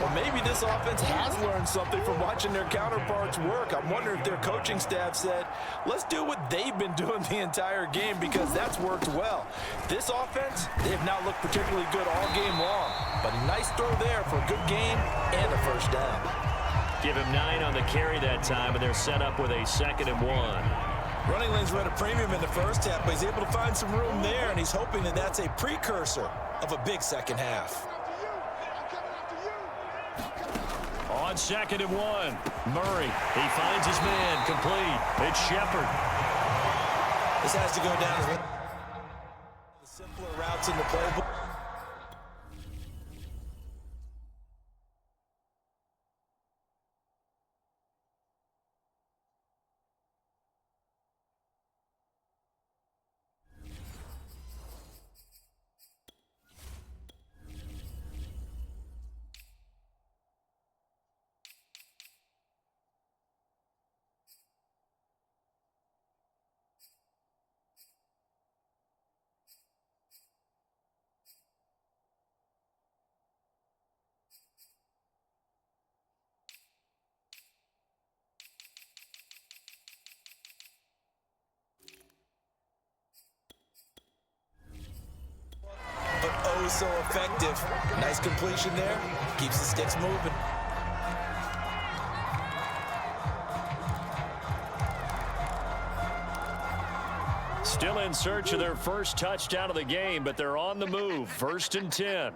Well, maybe this offense has learned something from watching their counterparts work. I'm wondering if their coaching staff said, let's do what they've been doing the entire game because that's worked well. This offense, they have not looked particularly good all game long, but a nice throw there for a good game and a first down. Give him 9 on the carry that time, and they're set up with a 2nd and 1. Running lanes were at a premium in the first half, but he's able to find some room there, and he's hoping that that's a precursor of a big second half. On 2nd and 1, Murray. He finds his man complete. It's Shepard. This has to go down as one of the simpler routes in the playbook. So effective. Nice completion there. Keeps the sticks moving. Still in search of their first touchdown of the game, but they're on the move. 1st and 10.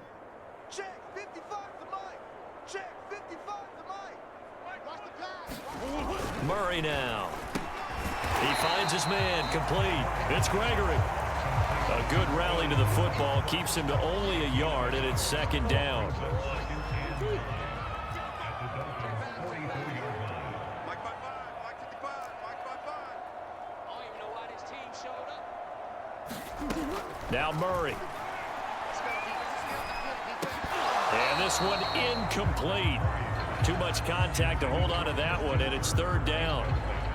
Check 55 to Mike. Check 55 to Mike. Watch the pass. Murray now. He finds his man complete. It's Gregory. A good rally to the football keeps him to only a yard, and it's 2nd down. Mike 55, Mike 55, Mike 55. I don't even know why this team showed up. Now Murray. And this one incomplete. Too much contact to hold on to that one, and it's 3rd down.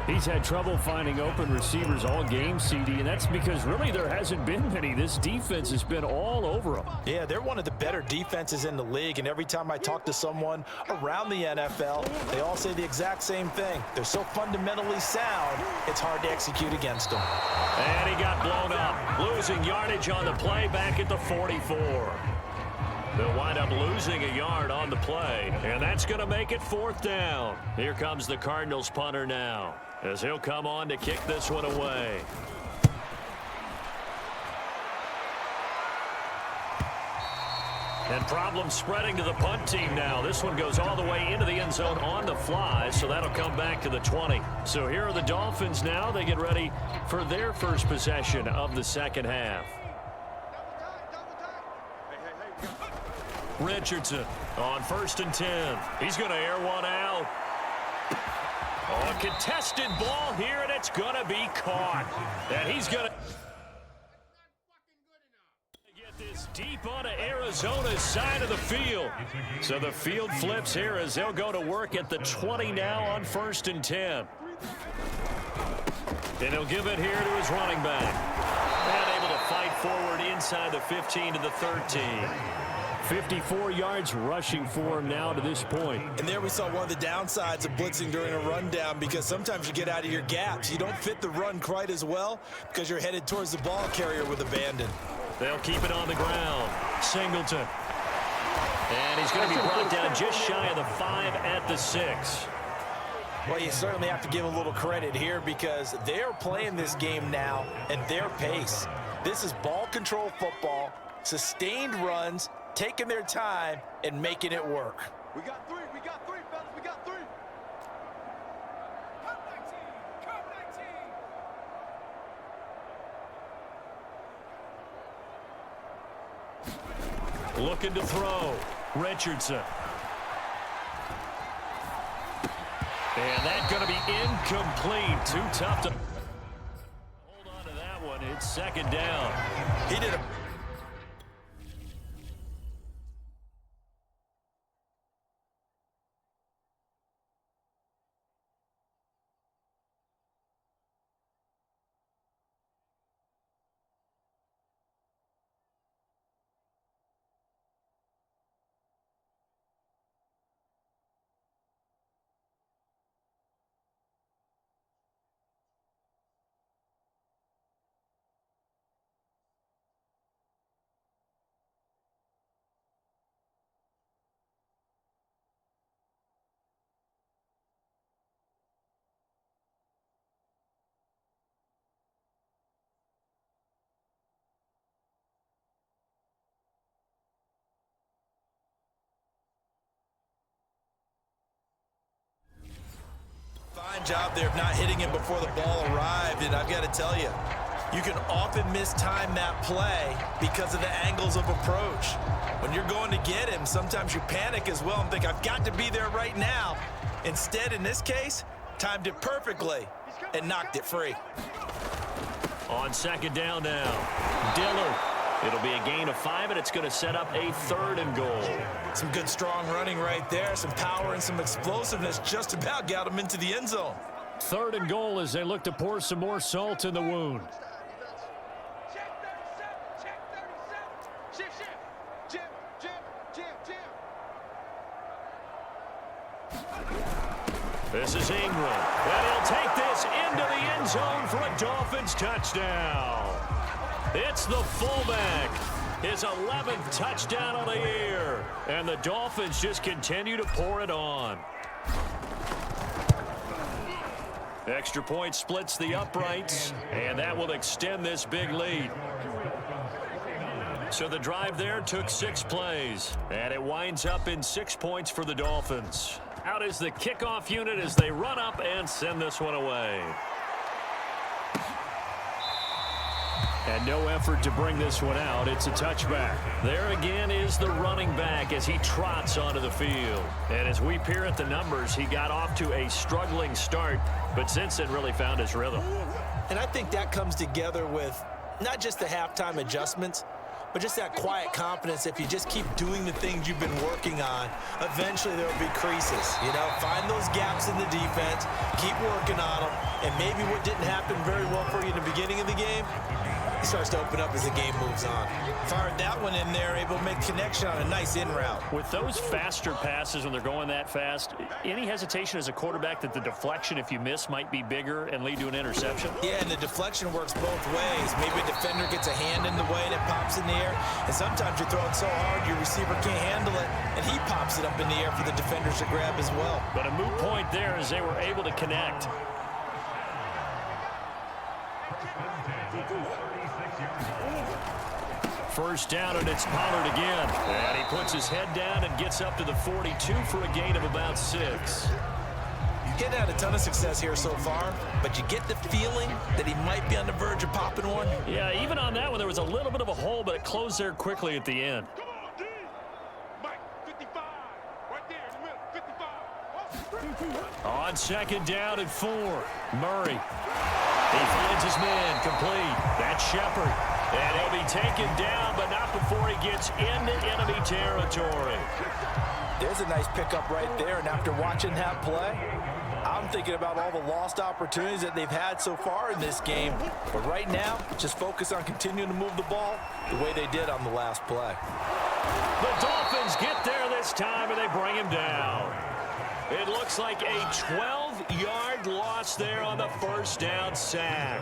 He's had trouble finding open receivers all game, CD, and that's because really there hasn't been many. This defense has been all over them. Yeah, they're one of the better defenses in the league, and every time I talk to someone around the NFL, they all say the exact same thing. They're so fundamentally sound, it's hard to execute against them. And he got blown up, losing yardage on the play back at the 44. They'll wind up losing a yard on the play, and that's going to make it 4th down. Here comes the Cardinals punter now, as he'll come on to kick this one away. And problems spreading to the punt team now. This one goes all the way into the end zone on the fly, so that'll come back to the 20. So here are the Dolphins now. They get ready for their first possession of the second half. Richardson on 1st and 10. He's going to air one out. Oh, a contested ball here, and it's going to be caught. And he's going to get this Deep onto Arizona's side of the field. So the field flips here as they'll go to work at the 20 now on 1st and 10. And he'll give it here to his running back. And able to fight forward inside the 15 to the 13. 54 yards rushing for him now to this point. And there we saw one of the downsides of blitzing during a rundown, because sometimes you get out of your gaps. You don't fit the run quite as well because you're headed towards the ball carrier with abandon. They'll keep it on the ground. Singleton. And he's going to be brought down just shy of the 5 at the 6. Well, you certainly have to give a little credit here because they're playing this game now at their pace. This is ball control football, sustained runs, taking their time and making it work. We got three, fellas, we got three. Looking to throw. Richardson. And that's going to be incomplete. Too tough to hold on to that one. It's 2nd down. He did a fine job there of not hitting him before the ball arrived, and I've got to tell you, you can often mistime that play because of the angles of approach. When you're going to get him, sometimes you panic as well and think, I've got to be there right now. Instead, in this case, timed it perfectly and knocked it free. On 2nd down now. Dillard. It'll be a gain of 5, and it's going to set up a 3rd and goal. Some good, strong running right there. Some power and some explosiveness just about got him into the end zone. 3rd and goal as they look to pour some more salt in the wound. Check 37, check 37. Jim. This is Ingram. And he'll take this into the end zone for a Dolphins touchdown. It's the fullback. His 11th touchdown of the year. And the Dolphins just continue to pour it on. Extra point splits the uprights, and that will extend this big lead. So the drive there took 6 plays, and it winds up in 6 points for the Dolphins. Out is the kickoff unit as they run up and send this one away. And no effort to bring this one out. It's a touchback. There again is the running back as he trots onto the field. And as we peer at the numbers, he got off to a struggling start, but since then really found his rhythm. And I think that comes together with not just the halftime adjustments, but just that quiet confidence. If you just keep doing the things you've been working on, eventually there will be creases. You know, find those gaps in the defense, keep working on them, and maybe what didn't happen very well for you in the beginning of the game, it starts to open up as the game moves on. Fired that one in there, able to make connection on a nice in route. With those faster passes when they're going that fast, any hesitation as a quarterback that the deflection, if you miss, might be bigger and lead to an interception? Yeah, and the deflection works both ways. Maybe a defender gets a hand in the way and it pops in the air, and sometimes you're throwing so hard your receiver can't handle it, and he pops it up in the air for the defenders to grab as well. But a moot point there as they were able to connect. First down, and it's Pollard again. And he puts his head down and gets up to the 42 for a gain of about 6. Getting had a ton of success here so far, but you get the feeling that he might be on the verge of popping one. Yeah, even on that one, there was a little bit of a hole, but it closed there quickly at the end. Come on, D. Mike, 55. Right there in the middle, 55. On 2nd down and 4, Murray. He finds his man complete. That's Shepard. And he'll be taken down, but not before he gets into enemy territory. There's a nice pickup right there, and after watching that play, I'm thinking about all the lost opportunities that they've had so far in this game. But right now, just focus on continuing to move the ball the way they did on the last play. The Dolphins get there this time, and they bring him down. It looks like a 12-yard loss there on the first down sack.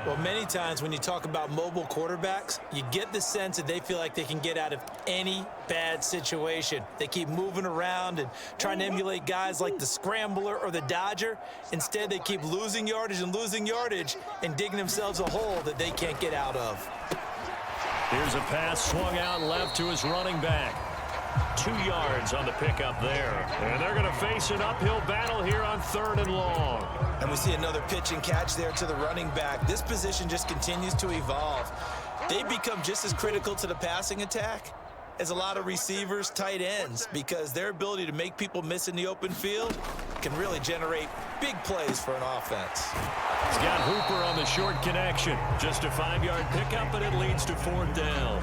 Well, many times when you talk about mobile quarterbacks, you get the sense that they feel like they can get out of any bad situation. They keep moving around and trying to emulate guys like the Scrambler or the Dodger. Instead, they keep losing yardage and digging themselves a hole that they can't get out of. Here's a pass swung out left to his running back. 2 yards on the pickup there. And they're going to face an uphill battle here on 3rd and long. And we see another pitch and catch there to the running back. This position just continues to evolve. They become just as critical to the passing attack as a lot of receivers, tight ends, because their ability to make people miss in the open field can really generate big plays for an offense. He's got Hooper on the short connection. Just a 5-yard pickup, and it leads to 4th down.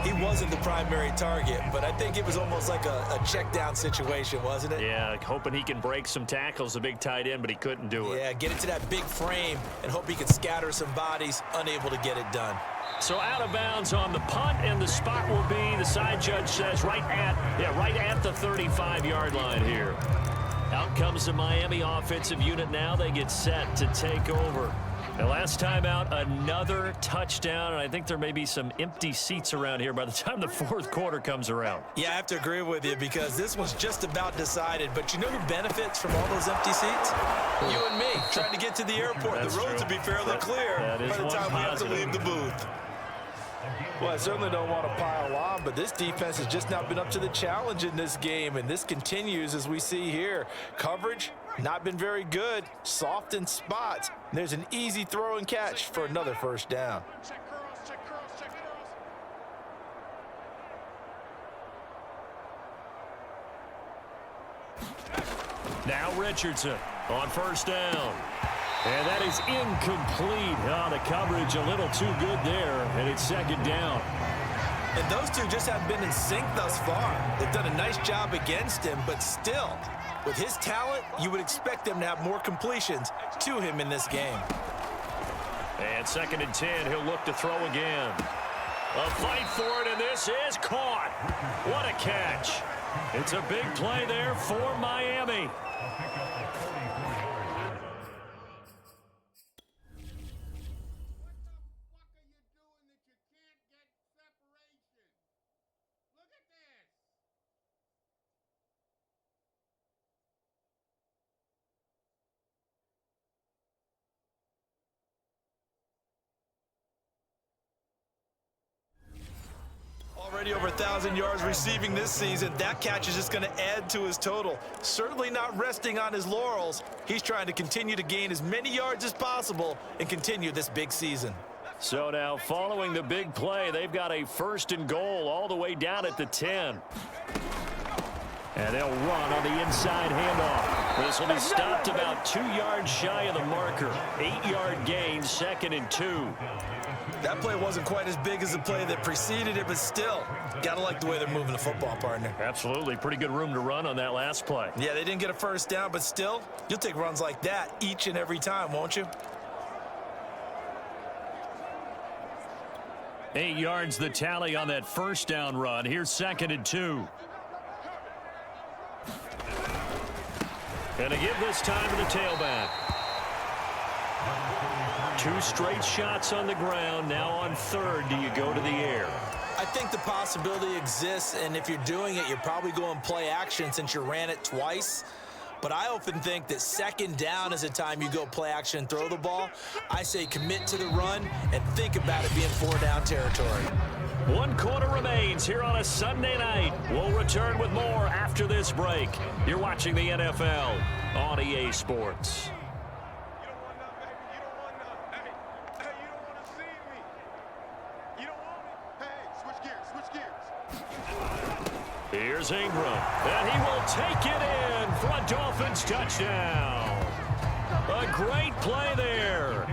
He wasn't the primary target, but I think it was almost like a check down situation, wasn't it? Yeah, hoping he can break some tackles, the big tight end, but he couldn't do it. Yeah, get it to that big frame and hope he could scatter some bodies, unable to get it done. So out of bounds on the punt, and the spot will be, the side judge says, right at the 35-yard line here. Out comes the Miami offensive unit now. They get set to take over. The last time out, another touchdown, and I think there may be some empty seats around here by the time the 4th quarter comes around. Yeah, I have to agree with you because this one's just about decided. But you know who benefits from all those empty seats? You and me, trying to get to the airport. The roads will be fairly clear by the time we have to leave the booth. Well, I certainly don't want to pile on, but this defense has just not been up to the challenge in this game, and this continues as we see here. Coverage, not been very good, soft in spots. There's an easy throw and catch for another first down. Now Richardson on first down. And that is incomplete. Oh, the coverage a little too good there, and it's 2nd down. And those two just haven't been in sync thus far. They've done a nice job against him, but still, with his talent, you would expect them to have more completions to him in this game. And 2nd and 10, he'll look to throw again. A fight for it, and this is caught. What a catch. It's a big play there for Miami. Already over 1,000 yards receiving this season. That catch is just going to add to his total. Certainly not resting on his laurels. He's trying to continue to gain as many yards as possible and continue this big season. So now following the big play, they've got a 1st and goal all the way down at the 10. And they'll run on the inside handoff. This will be stopped about 2 yards shy of the marker. 8-yard gain, 2nd and 2. That play wasn't quite as big as the play that preceded it, but still, gotta like the way they're moving the football, partner. Absolutely. Pretty good room to run on that last play. Yeah, they didn't get a first down, but still, you'll take runs like that each and every time, won't you? 8 yards the tally on that first down run. Here's 2nd and 2. And a give this time to the tailback. 2 straight shots on the ground. Now on 3rd, do you go to the air? I think the possibility exists, and if you're doing it, you're probably going play action since you ran it twice. But I often think that 2nd down is a time you go play action and throw the ball. I say commit to the run and think about it being 4-down territory. 1 quarter remains here on a Sunday night. We'll return with more after this break. You're watching the NFL on EA Sports. Here's Ingram, and he will take it in for a Dolphins touchdown. A great play there.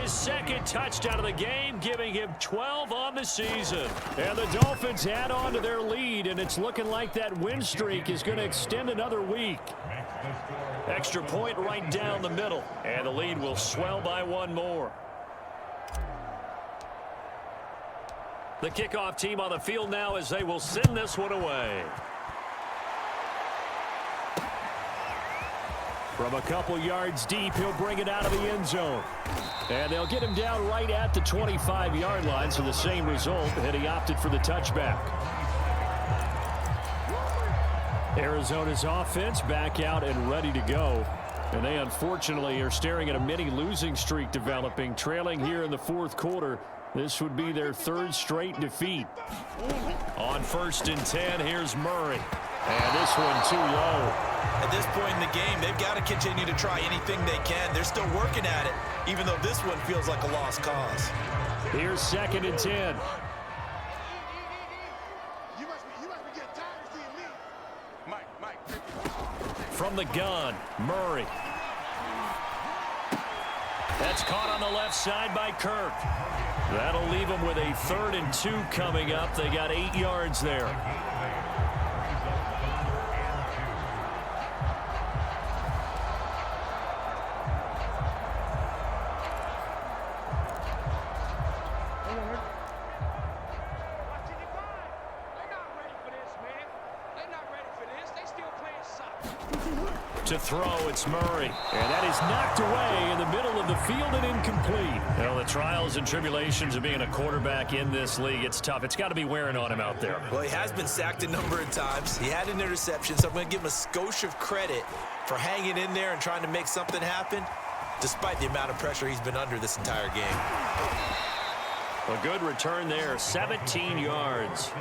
His second touchdown of the game, giving him 12 on the season. And the Dolphins add on to their lead, and it's looking like that win streak is going to extend another week. Extra point right down the middle, and the lead will swell by one more. The kickoff team on the field now as they will send this one away. From a couple yards deep, he'll bring it out of the end zone. And they'll get him down right at the 25-yard line, so the same result, and he opted for the touchback. Arizona's offense back out and ready to go. And they unfortunately are staring at a mini losing streak developing, trailing here in the fourth quarter. This would be their third straight defeat. On 1st and 10, here's Murray. And this one too low. At this point in the game, they've got to continue to try anything they can. They're still working at it, even though this one feels like a lost cause. Here's 2nd and 10. You must be getting tired of seeing me. Mike. From the gun, Murray. That's caught on the left side by Kirk. That'll leave them with a 3rd and 2 coming up. They got 8 yards there. To throw, it's Murray. And that is knocked away in the middle of the field and incomplete. Well, the trials and tribulations of being a quarterback in this league, it's tough. It's got to be wearing on him out there. Well, he has been sacked a number of times. He had an interception, so I'm going to give him a skosh of credit for hanging in there and trying to make something happen, despite the amount of pressure he's been under this entire game. A good return there, 17 yards.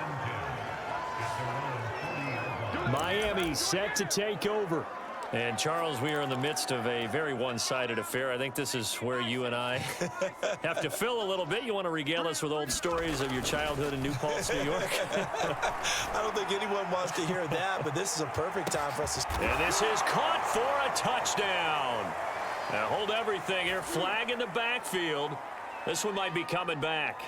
Miami set to take over. And, Charles, we are in the midst of a very one-sided affair. I think this is where you and I have to fill a little bit. You want to regale us with old stories of your childhood in New Paltz, New York? I don't think anyone wants to hear that, but this is a perfect time for us to... And this is caught for a touchdown. Now, hold everything here. Flag in the backfield. This one might be coming back.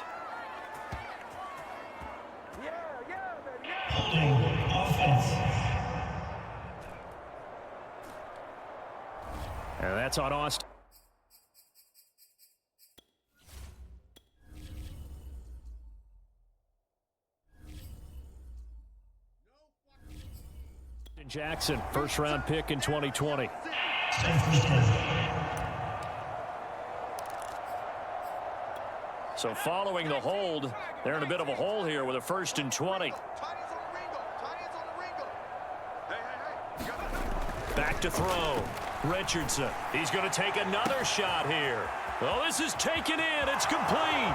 And that's on Austin. Jackson, first-round pick in 2020. So following the hold, they're in a bit of a hole here with a 1st and 20. Back to throw. Richardson. He's going to take another shot here. Oh, this is taken in. It's complete.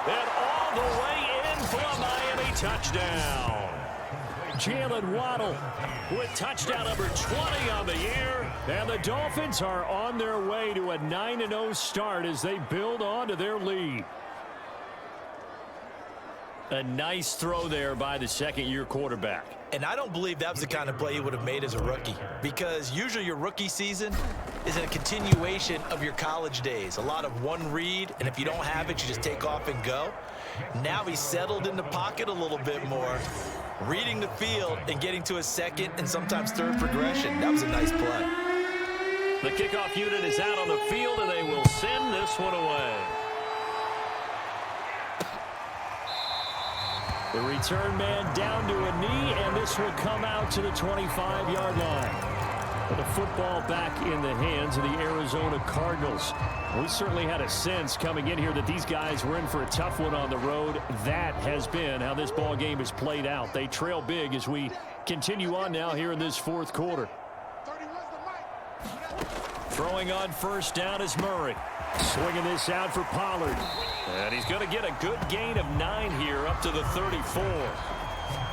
And all the way in for a Miami touchdown. Jalen Waddle with touchdown number 20 on the year. And the Dolphins are on their way to a 9-0 start as they build on to their lead. A nice throw there by the second-year quarterback. And I don't believe that was the kind of play he would have made as a rookie, because usually your rookie season is a continuation of your college days. A lot of one read, and if you don't have it, you just take off and go. Now he's settled in the pocket a little bit more, reading the field and getting to a second and sometimes third progression. That was a nice play. The kickoff unit is out on the field, and they will send this one away. The return man down to a knee, and this will come out to the 25-yard line. With the football back in the hands of the Arizona Cardinals. We certainly had a sense coming in here that these guys were in for a tough one on the road. That has been how this ball game has played out. They trail big as we continue on now here in this fourth quarter. Throwing on 1st down is Murray. Swinging this out for Pollard. And he's going to get a good gain of 9 here up to the 34.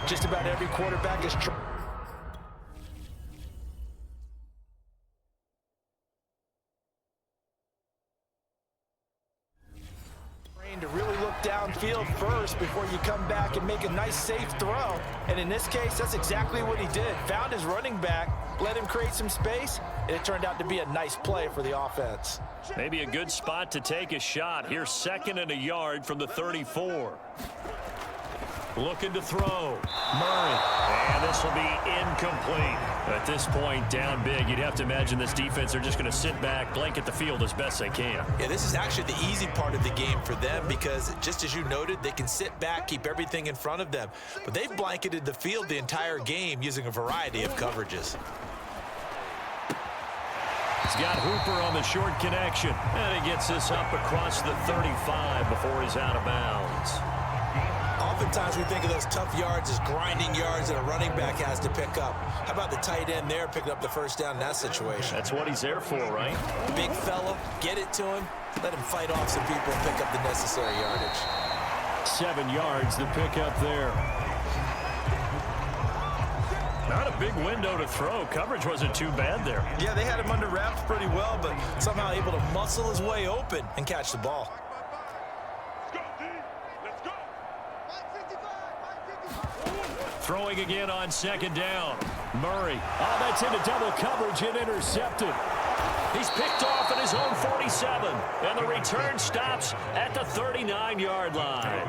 Just about every quarterback is trying to really look down downfield first before you come back and make a nice, safe throw. And in this case, that's exactly what he did. Found his running back, let him create some space, and it turned out to be a nice play for the offense. Maybe a good spot to take a shot. Here's 2nd and a yard from the 34. Looking to throw. Murray. And this will be incomplete. At this point, down big, you'd have to imagine this defense are just going to sit back, blanket the field as best they can. Yeah, this is actually the easy part of the game for them because, just as you noted, they can sit back, keep everything in front of them. But they've blanketed the field the entire game using a variety of coverages. He's got Hooper on the short connection. And he gets this up across the 35 before he's out of bounds. Oftentimes we think of those tough yards as grinding yards that a running back has to pick up. How about the tight end there picking up the first down in that situation? That's what he's there for, right? Big fella, get it to him, let him fight off some people and pick up the necessary yardage. 7 yards, the pickup there. Not a big window to throw. Coverage wasn't too bad there. Yeah, they had him under wraps pretty well, but somehow able to muscle his way open and catch the ball. Throwing again on 2nd down. Murray. Oh, that's into double coverage and intercepted. He's picked off at his own 47. And the return stops at the 39-yard line.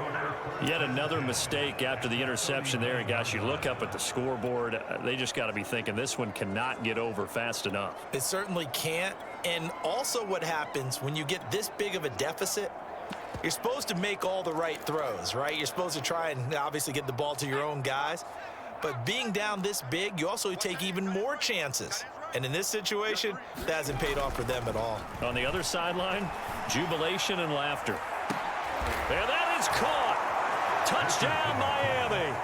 Yet another mistake after the interception there. And gosh, you look up at the scoreboard. They just got to be thinking this one cannot get over fast enough. It certainly can't. And also what happens when you get this big of a deficit, you're supposed to make all the right throws, right? You're supposed to try and obviously get the ball to your own guys. But being down this big, you also take even more chances. And in this situation, that hasn't paid off for them at all. On the other sideline, jubilation and laughter. And that is caught. Touchdown, Miami.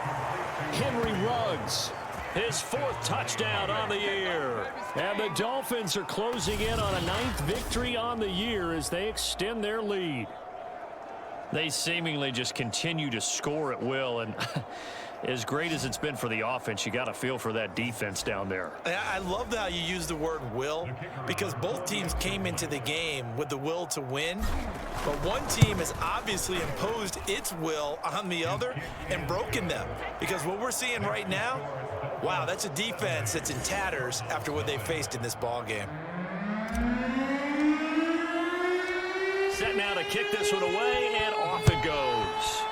Henry Ruggs, his 4th touchdown on the year. And the Dolphins are closing in on a 9th victory on the year as they extend their lead. They seemingly just continue to score at will, and as great as it's been for the offense, you got to feel for that defense down there. I love how you use the word will, because both teams came into the game with the will to win, but one team has obviously imposed its will on the other and broken them, because what we're seeing right now, wow, that's a defense that's in tatters after what they faced in this ball game. Set now to kick this one away, and off it goes.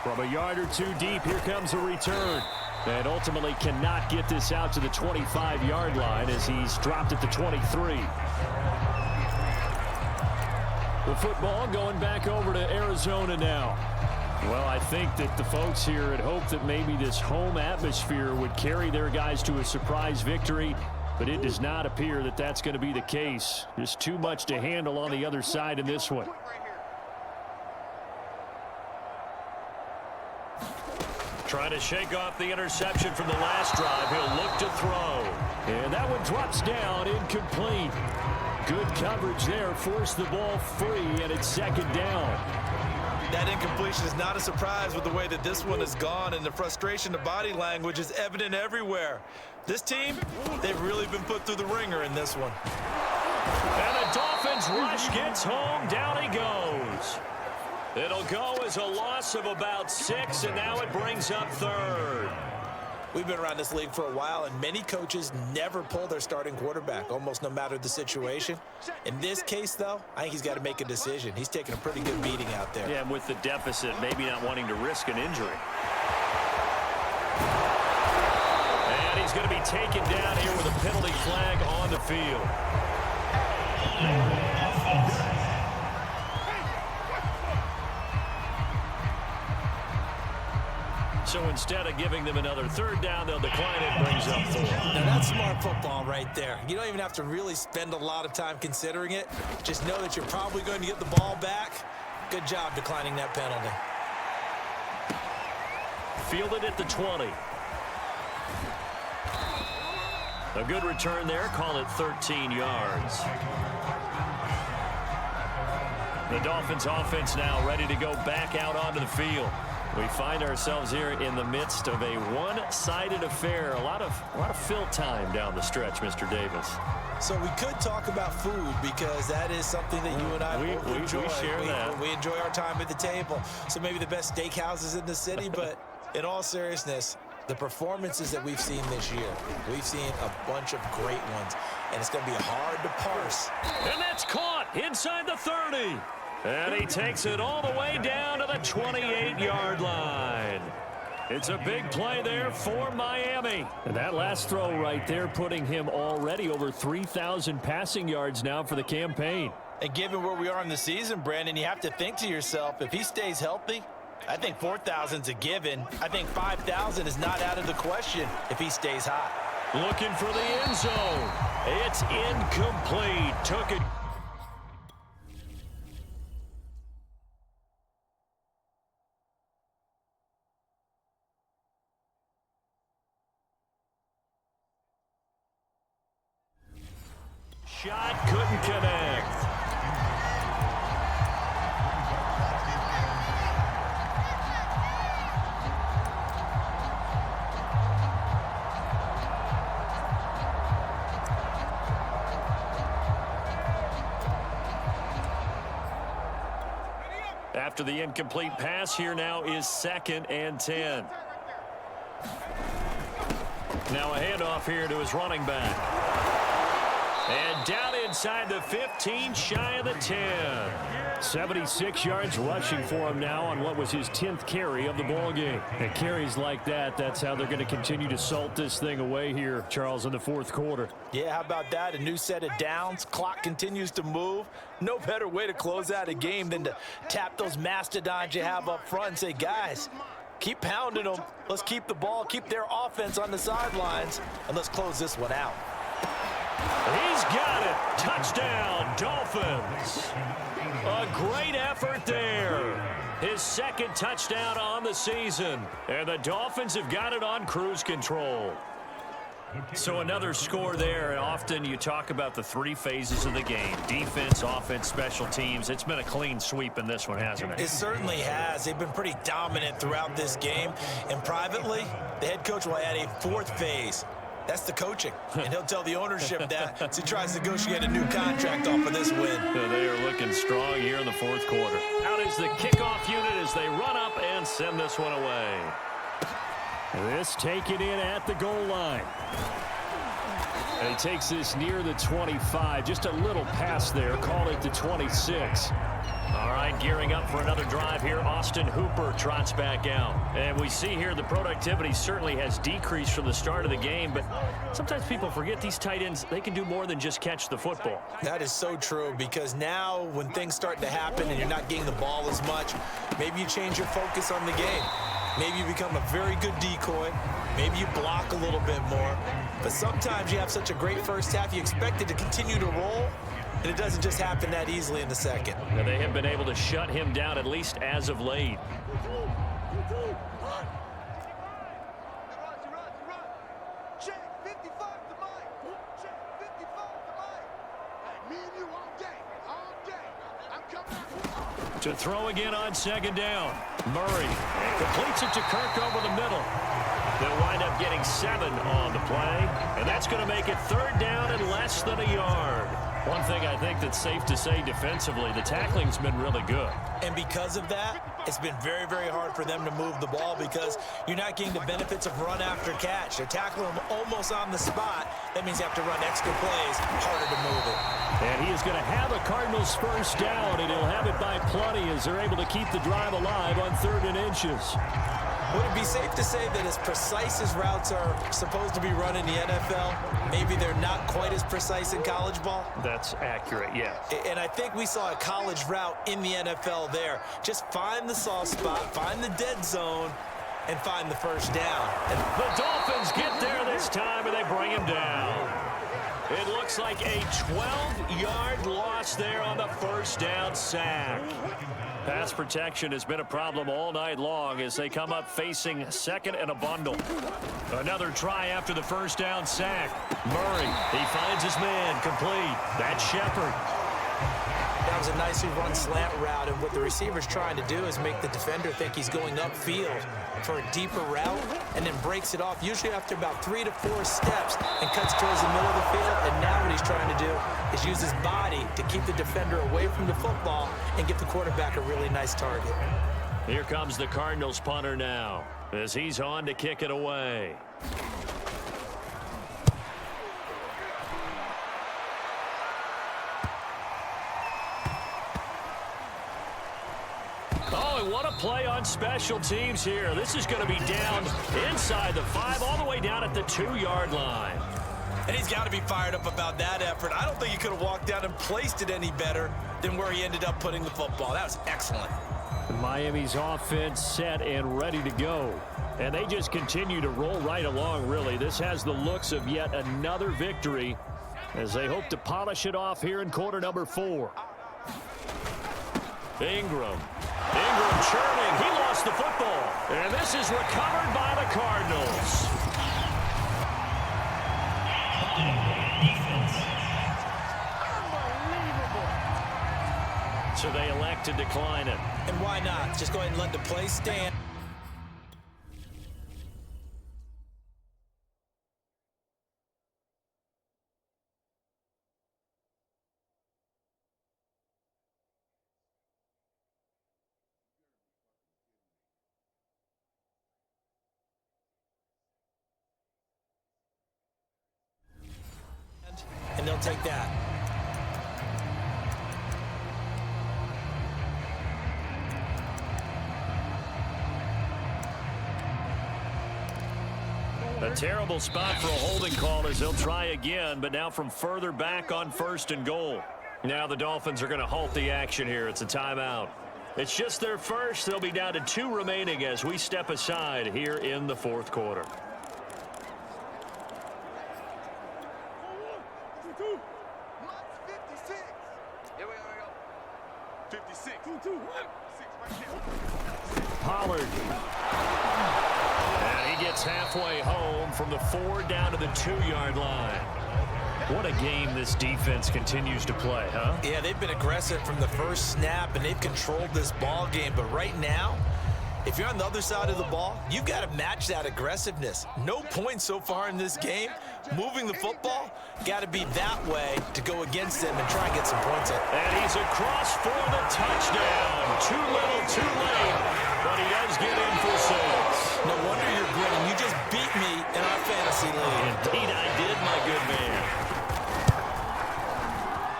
From a yard or two deep, here comes a return. And ultimately cannot get this out to the 25-yard line as he's dropped at the 23. The football going back over to Arizona now. Well, I think that the folks here had hoped that maybe this home atmosphere would carry their guys to a surprise victory, but it does not appear that that's going to be the case. There's too much to handle on the other side in this one. Trying to shake off the interception from the last drive. He'll look to throw. And that one drops down, incomplete. Good coverage there, forced the ball free, and it's 2nd down. That incompletion is not a surprise with the way that this one has gone, and the frustration, the body language is evident everywhere. This team, they've really been put through the ringer in this one. And the Dolphins rush gets home. Down he goes. It'll go as a loss of about 6, and now it brings up 3rd. We've been around this league for a while, and many coaches never pull their starting quarterback, almost no matter the situation. In this case, though, I think he's got to make a decision. He's taking a pretty good beating out there. Yeah, and with the deficit, maybe not wanting to risk an injury. And he's going to be taken down here with a penalty flag on the field. So instead of giving them another 3rd down, they'll decline it, brings up 4. Now that's smart football right there. You don't even have to really spend a lot of time considering it. Just know that you're probably going to get the ball back. Good job declining that penalty. Fielded at the 20. A good return there. Call it 13 yards. The Dolphins offense now ready to go back out onto the field. We find ourselves here in the midst of a one-sided affair. A lot of fill time down the stretch, Mr. Davis. So we could talk about food because that is something that you and I both enjoy. We share that. We enjoy our time at the table. So maybe the best steakhouses in the city, but in all seriousness, the performances that we've seen this year, we've seen a bunch of great ones, and it's going to be hard to parse. And that's caught inside the 30. And he takes it all the way down to the 28-yard line. It's a big play there for Miami. And that last throw right there putting him already over 3,000 passing yards now for the campaign. And given where we are in the season, Brandon, you have to think to yourself, if he stays healthy, I think 4,000's a given. I think 5,000 is not out of the question if he stays hot. Looking for the end zone. It's incomplete. Took it. Shot couldn't connect. After the incomplete pass, here now is 2nd and 10. Now a handoff here to his running back. And down inside the 15, shy of the 10. 76 yards rushing for him now on what was his 10th carry of the ball game. And carries like that, that's how they're going to continue to salt this thing away here, Charles, in the 4th quarter. Yeah, how about that? A new set of downs. Clock continues to move. No better way to close out a game than to tap those mastodons you have up front and say, guys, keep pounding them. Let's keep the ball, keep their offense on the sidelines, and let's close this one out. He's got it. Touchdown, Dolphins. A great effort there. His 2nd touchdown on the season. And the Dolphins have got it on cruise control. So another score there. And often you talk about the 3 phases of the game. Defense, offense, special teams. It's been a clean sweep in this one, hasn't it? It certainly has. They've been pretty dominant throughout this game. And privately, the head coach will add a 4th phase. That's the coaching, and he'll tell the ownership that as he tries to negotiate a new contract off of this win. They are looking strong here in the 4th quarter. Out is the kickoff unit as they run up and send this one away. This taken in at the goal line. And he takes this near the 25. Just a little pass there. Call it the 26. All right, gearing up for another drive here. Austin Hooper trots back out. And we see here the productivity certainly has decreased from the start of the game, but sometimes people forget these tight ends, they can do more than just catch the football. That is so true, because now when things start to happen and you're not getting the ball as much, maybe you change your focus on the game. Maybe you become a very good decoy. Maybe you block a little bit more. But sometimes you have such a great first half, you expect it to continue to roll, and it doesn't just happen that easily in the second. Now they have been able to shut him down, at least as of late. Check 55 to Mike. Check 55 to Mike. Me and you all day. I'm coming. To throw again on 2nd down. Murray completes it to Kirk over the middle. They'll wind up getting 7 on the play, and that's going to make it 3rd down and less than a yard. One thing I think that's safe to say defensively, the tackling's been really good. And because of that, it's been very, very hard for them to move the ball because you're not getting the benefits of run after catch. They're tackling them almost on the spot. That means you have to run extra plays, harder to move it. And he is going to have a Cardinals first down, and he'll have it by plenty as they're able to keep the drive alive on 3rd and inches. Would it be safe to say that as precise as routes are supposed to be run in the NFL, maybe they're not quite as precise in college ball? That's accurate, yes. And I think we saw a college route in the NFL there. Just find the soft spot, find the dead zone, and find the first down. And the Dolphins get there this time, and they bring him down. It looks like a 12-yard loss there on the first down sack. Pass protection has been a problem all night long as they come up facing 2nd and a bundle. Another try after the first down sack. Murray, he finds his man complete. That's Shepard. Now, was a nicely run slant route, and what the receiver's trying to do is make the defender think he's going upfield for a deeper route, and then breaks it off, usually after about 3 to 4 steps, and cuts towards the middle of the field. And now what he's trying to do is use his body to keep the defender away from the football and get the quarterback a really nice target. Here comes the Cardinals punter now, as he's on to kick it away. Oh, and what a play on special teams here. This is going to be down inside the 5, all the way down at the 2-yard line. And he's got to be fired up about that effort. I don't think he could have walked down and placed it any better than where he ended up putting the football. That was excellent. Miami's offense set and ready to go. And they just continue to roll right along, really. This has the looks of yet another victory as they hope to polish it off here in quarter number 4. Ingram churning. He lost the football. And this is recovered by the Cardinals. So they elect to decline it. And why not? Just go ahead and let the play stand. And they'll take that. A terrible spot for a holding call as they'll try again, but now from further back on 1st and goal. Now the Dolphins are going to halt the action here. It's a timeout. It's just their first. They'll be down to 2 remaining as we step aside here in the 4th quarter. Pollard. And he gets halfway home from the 4 down to the 2-yard line. What a game this defense continues to play, huh? Yeah, they've been aggressive from the first snap, and they've controlled this ball game. But right now, if you're on the other side of the ball, you've got to match that aggressiveness. No points so far in this game. Moving the football, got to be that way to go against them and try and get some points in. And he's across for the touchdown. Too little, too late, but he does get in for 6. No wonder you're grinning. You just beat me in our fantasy league. Indeed I did, my good man.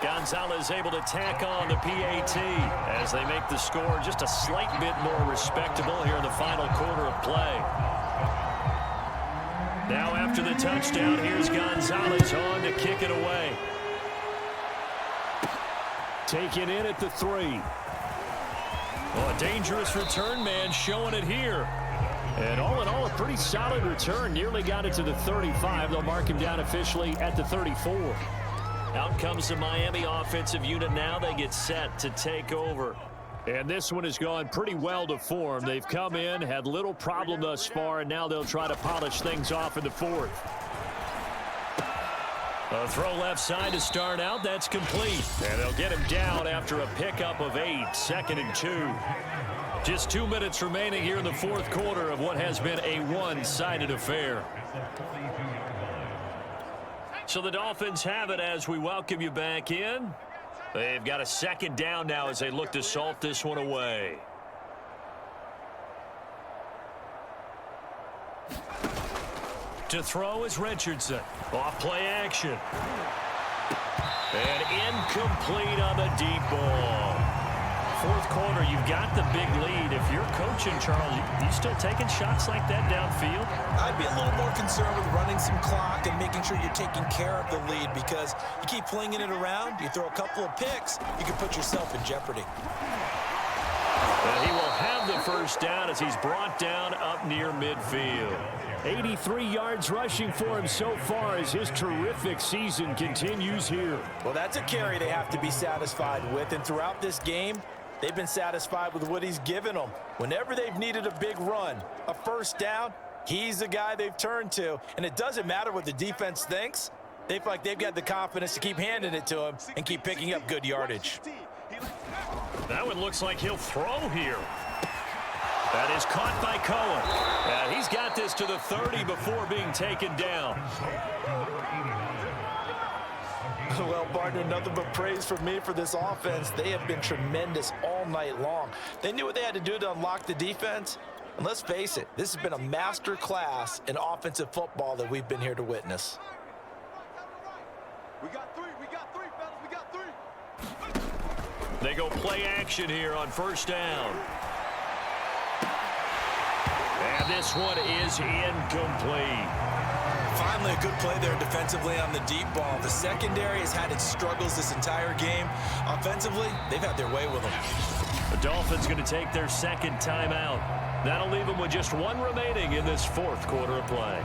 Gonzalez able to tack on the PAT as they make the score just a slight bit more respectable here in the final quarter of play. Now after the touchdown, here's Gonzalez on to kick it away. Taken in at the 3. Oh, a dangerous return man showing it here. And all in all, a pretty solid return. Nearly got it to the 35. They'll mark him down officially at the 34. Out comes the Miami offensive unit now. They get set to take over. And this one has gone pretty well to form. They've come in, had little problem thus far, and now they'll try to polish things off in the 4th. A throw left side to start out. That's complete. And they'll get him down after a pickup of 8. 2nd and 2. Just 2 minutes remaining here in the 4th quarter of what has been a one-sided affair. So the Dolphins have it as we welcome you back in. They've got a 2nd down now as they look to salt this one away. To throw is Richardson. Off play action. And incomplete on the deep ball. 4th quarter, you've got the big lead. If you're coaching, Charles, you still taking shots like that downfield? I'd be a little more concerned with running some clock and making sure you're taking care of the lead, because you keep flinging it around, you throw a couple of picks, you can put yourself in jeopardy. And he will have the 1st down as he's brought down up near midfield. 83 yards rushing for him so far as his terrific season continues here. Well, that's a carry they have to be satisfied with, and throughout this game, they've been satisfied with what he's given them. Whenever they've needed a big run, a 1st down, he's the guy they've turned to. And it doesn't matter what the defense thinks. They feel like they've got the confidence to keep handing it to him and keep picking up good yardage. That one looks like he'll throw here. That is caught by Cohen. And he's got this to the 30 before being taken down. Well, partner, nothing but praise from me for this offense. They have been tremendous all night long. They knew what they had to do to unlock the defense. And let's face it, this has been a master class in offensive football that we've been here to witness. We got three, fellas, we got three. They go play action here on first down. And this one is incomplete. Finally, a good play there defensively on the deep ball. The secondary has had its struggles this entire game. Offensively, they've had their way with them. The Dolphins going to take their second timeout. That'll leave them with just one remaining in this fourth quarter of play.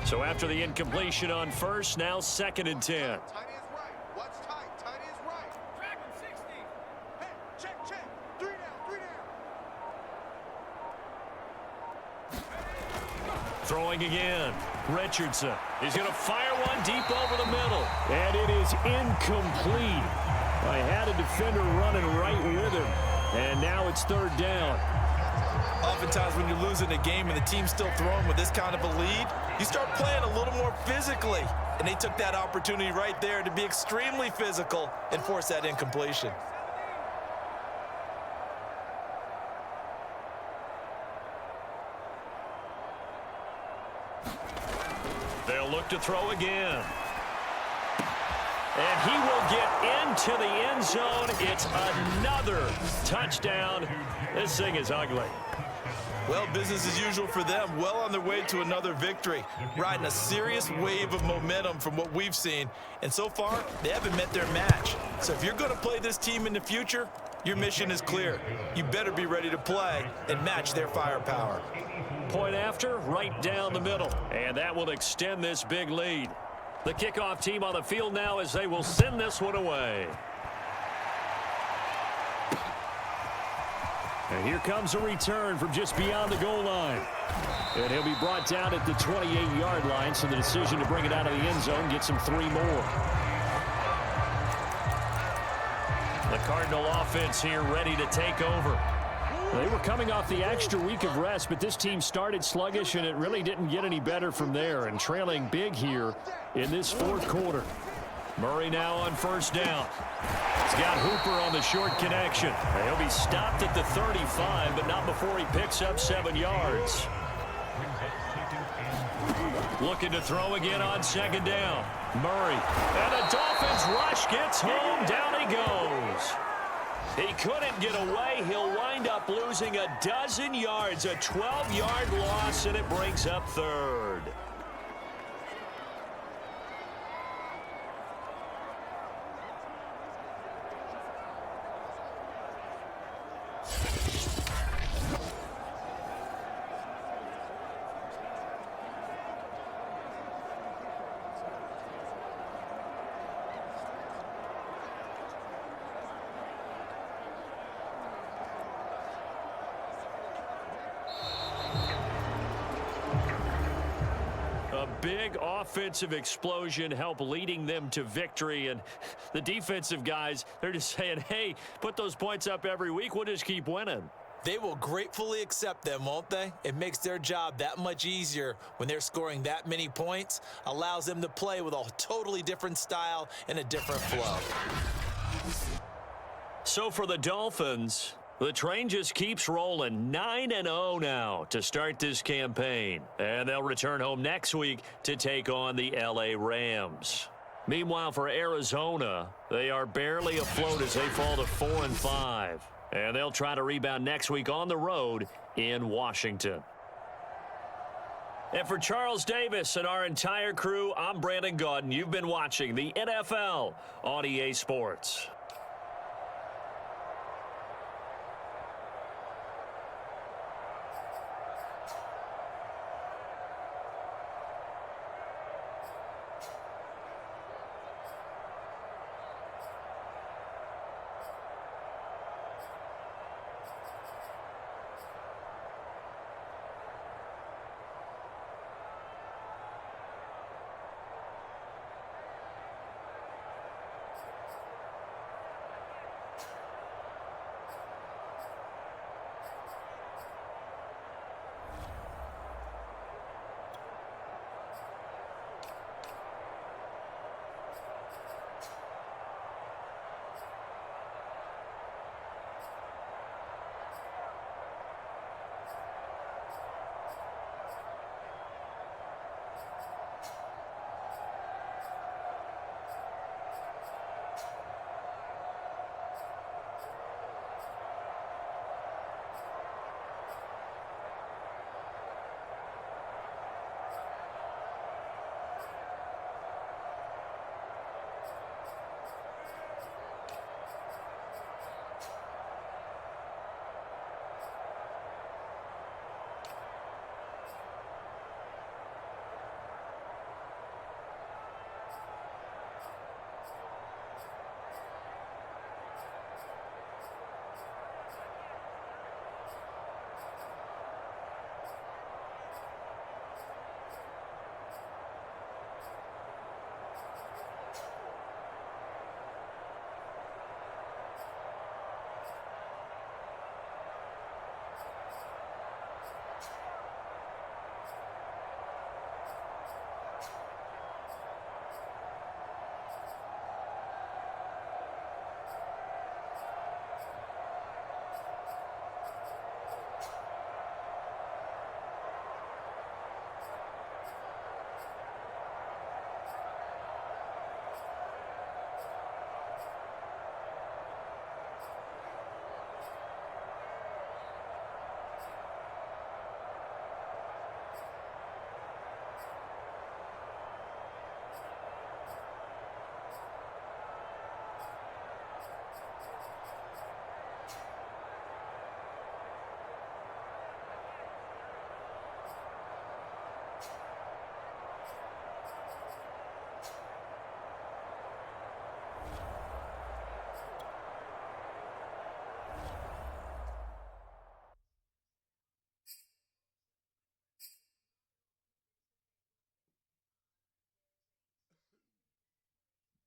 So after the incompletion on first, now 2nd and 10. Tight is right. What's tight? Tight is right. Track him 60. Hey, check. 3 down. Throwing again. Richardson. He's going to fire one deep over the middle. And it is incomplete. I had a defender running right with him. And now it's 3rd down. Oftentimes when you're losing a game and the team's still throwing with this kind of a lead, you start playing a little more physically. And they took that opportunity right there to be extremely physical and force that incompletion. They'll look to throw again. And he will get into the end zone. It's another touchdown. This thing is ugly. Well, business as usual for them. Well on their way to another victory. Riding a serious wave of momentum from what we've seen. And so far, they haven't met their match. So if you're going to play this team in the future, your mission is clear. You better be ready to play and match their firepower. Point after, right down the middle. And that will extend this big lead. The kickoff team on the field now as they will send this one away. And here comes a return from just beyond the goal line. And he'll be brought down at the 28-yard line, so the decision to bring it out of the end zone gets him 3 more. The Cardinal offense here ready to take over. They were coming off the extra week of rest, but this team started sluggish, and it really didn't get any better from there, and trailing big here in this fourth quarter. Murray now on first down. He's got Hooper on the short connection. He'll be stopped at the 35, but not before he picks up 7 yards. Looking to throw again on 2nd down. Murray. And the Dolphins rush gets home. Down he goes. He couldn't get away. He'll wind up losing a dozen yards. A 12-yard loss, and it brings up 3rd. A big offensive explosion helped leading them to victory, and the defensive guys, they're just saying, hey, put those points up every week, we'll just keep winning. They will gratefully accept them, won't they? It makes their job that much easier when they're scoring that many points, allows them to play with a totally different style and a different flow. So for the Dolphins, the train just keeps rolling. 9-0 now to start this campaign. And they'll return home next week to take on the LA Rams. Meanwhile, for Arizona, they are barely afloat as they fall to 4-5. And they'll try to rebound next week on the road in Washington. And for Charles Davis and our entire crew, I'm Brandon Gaudin. You've been watching the NFL on EA Sports.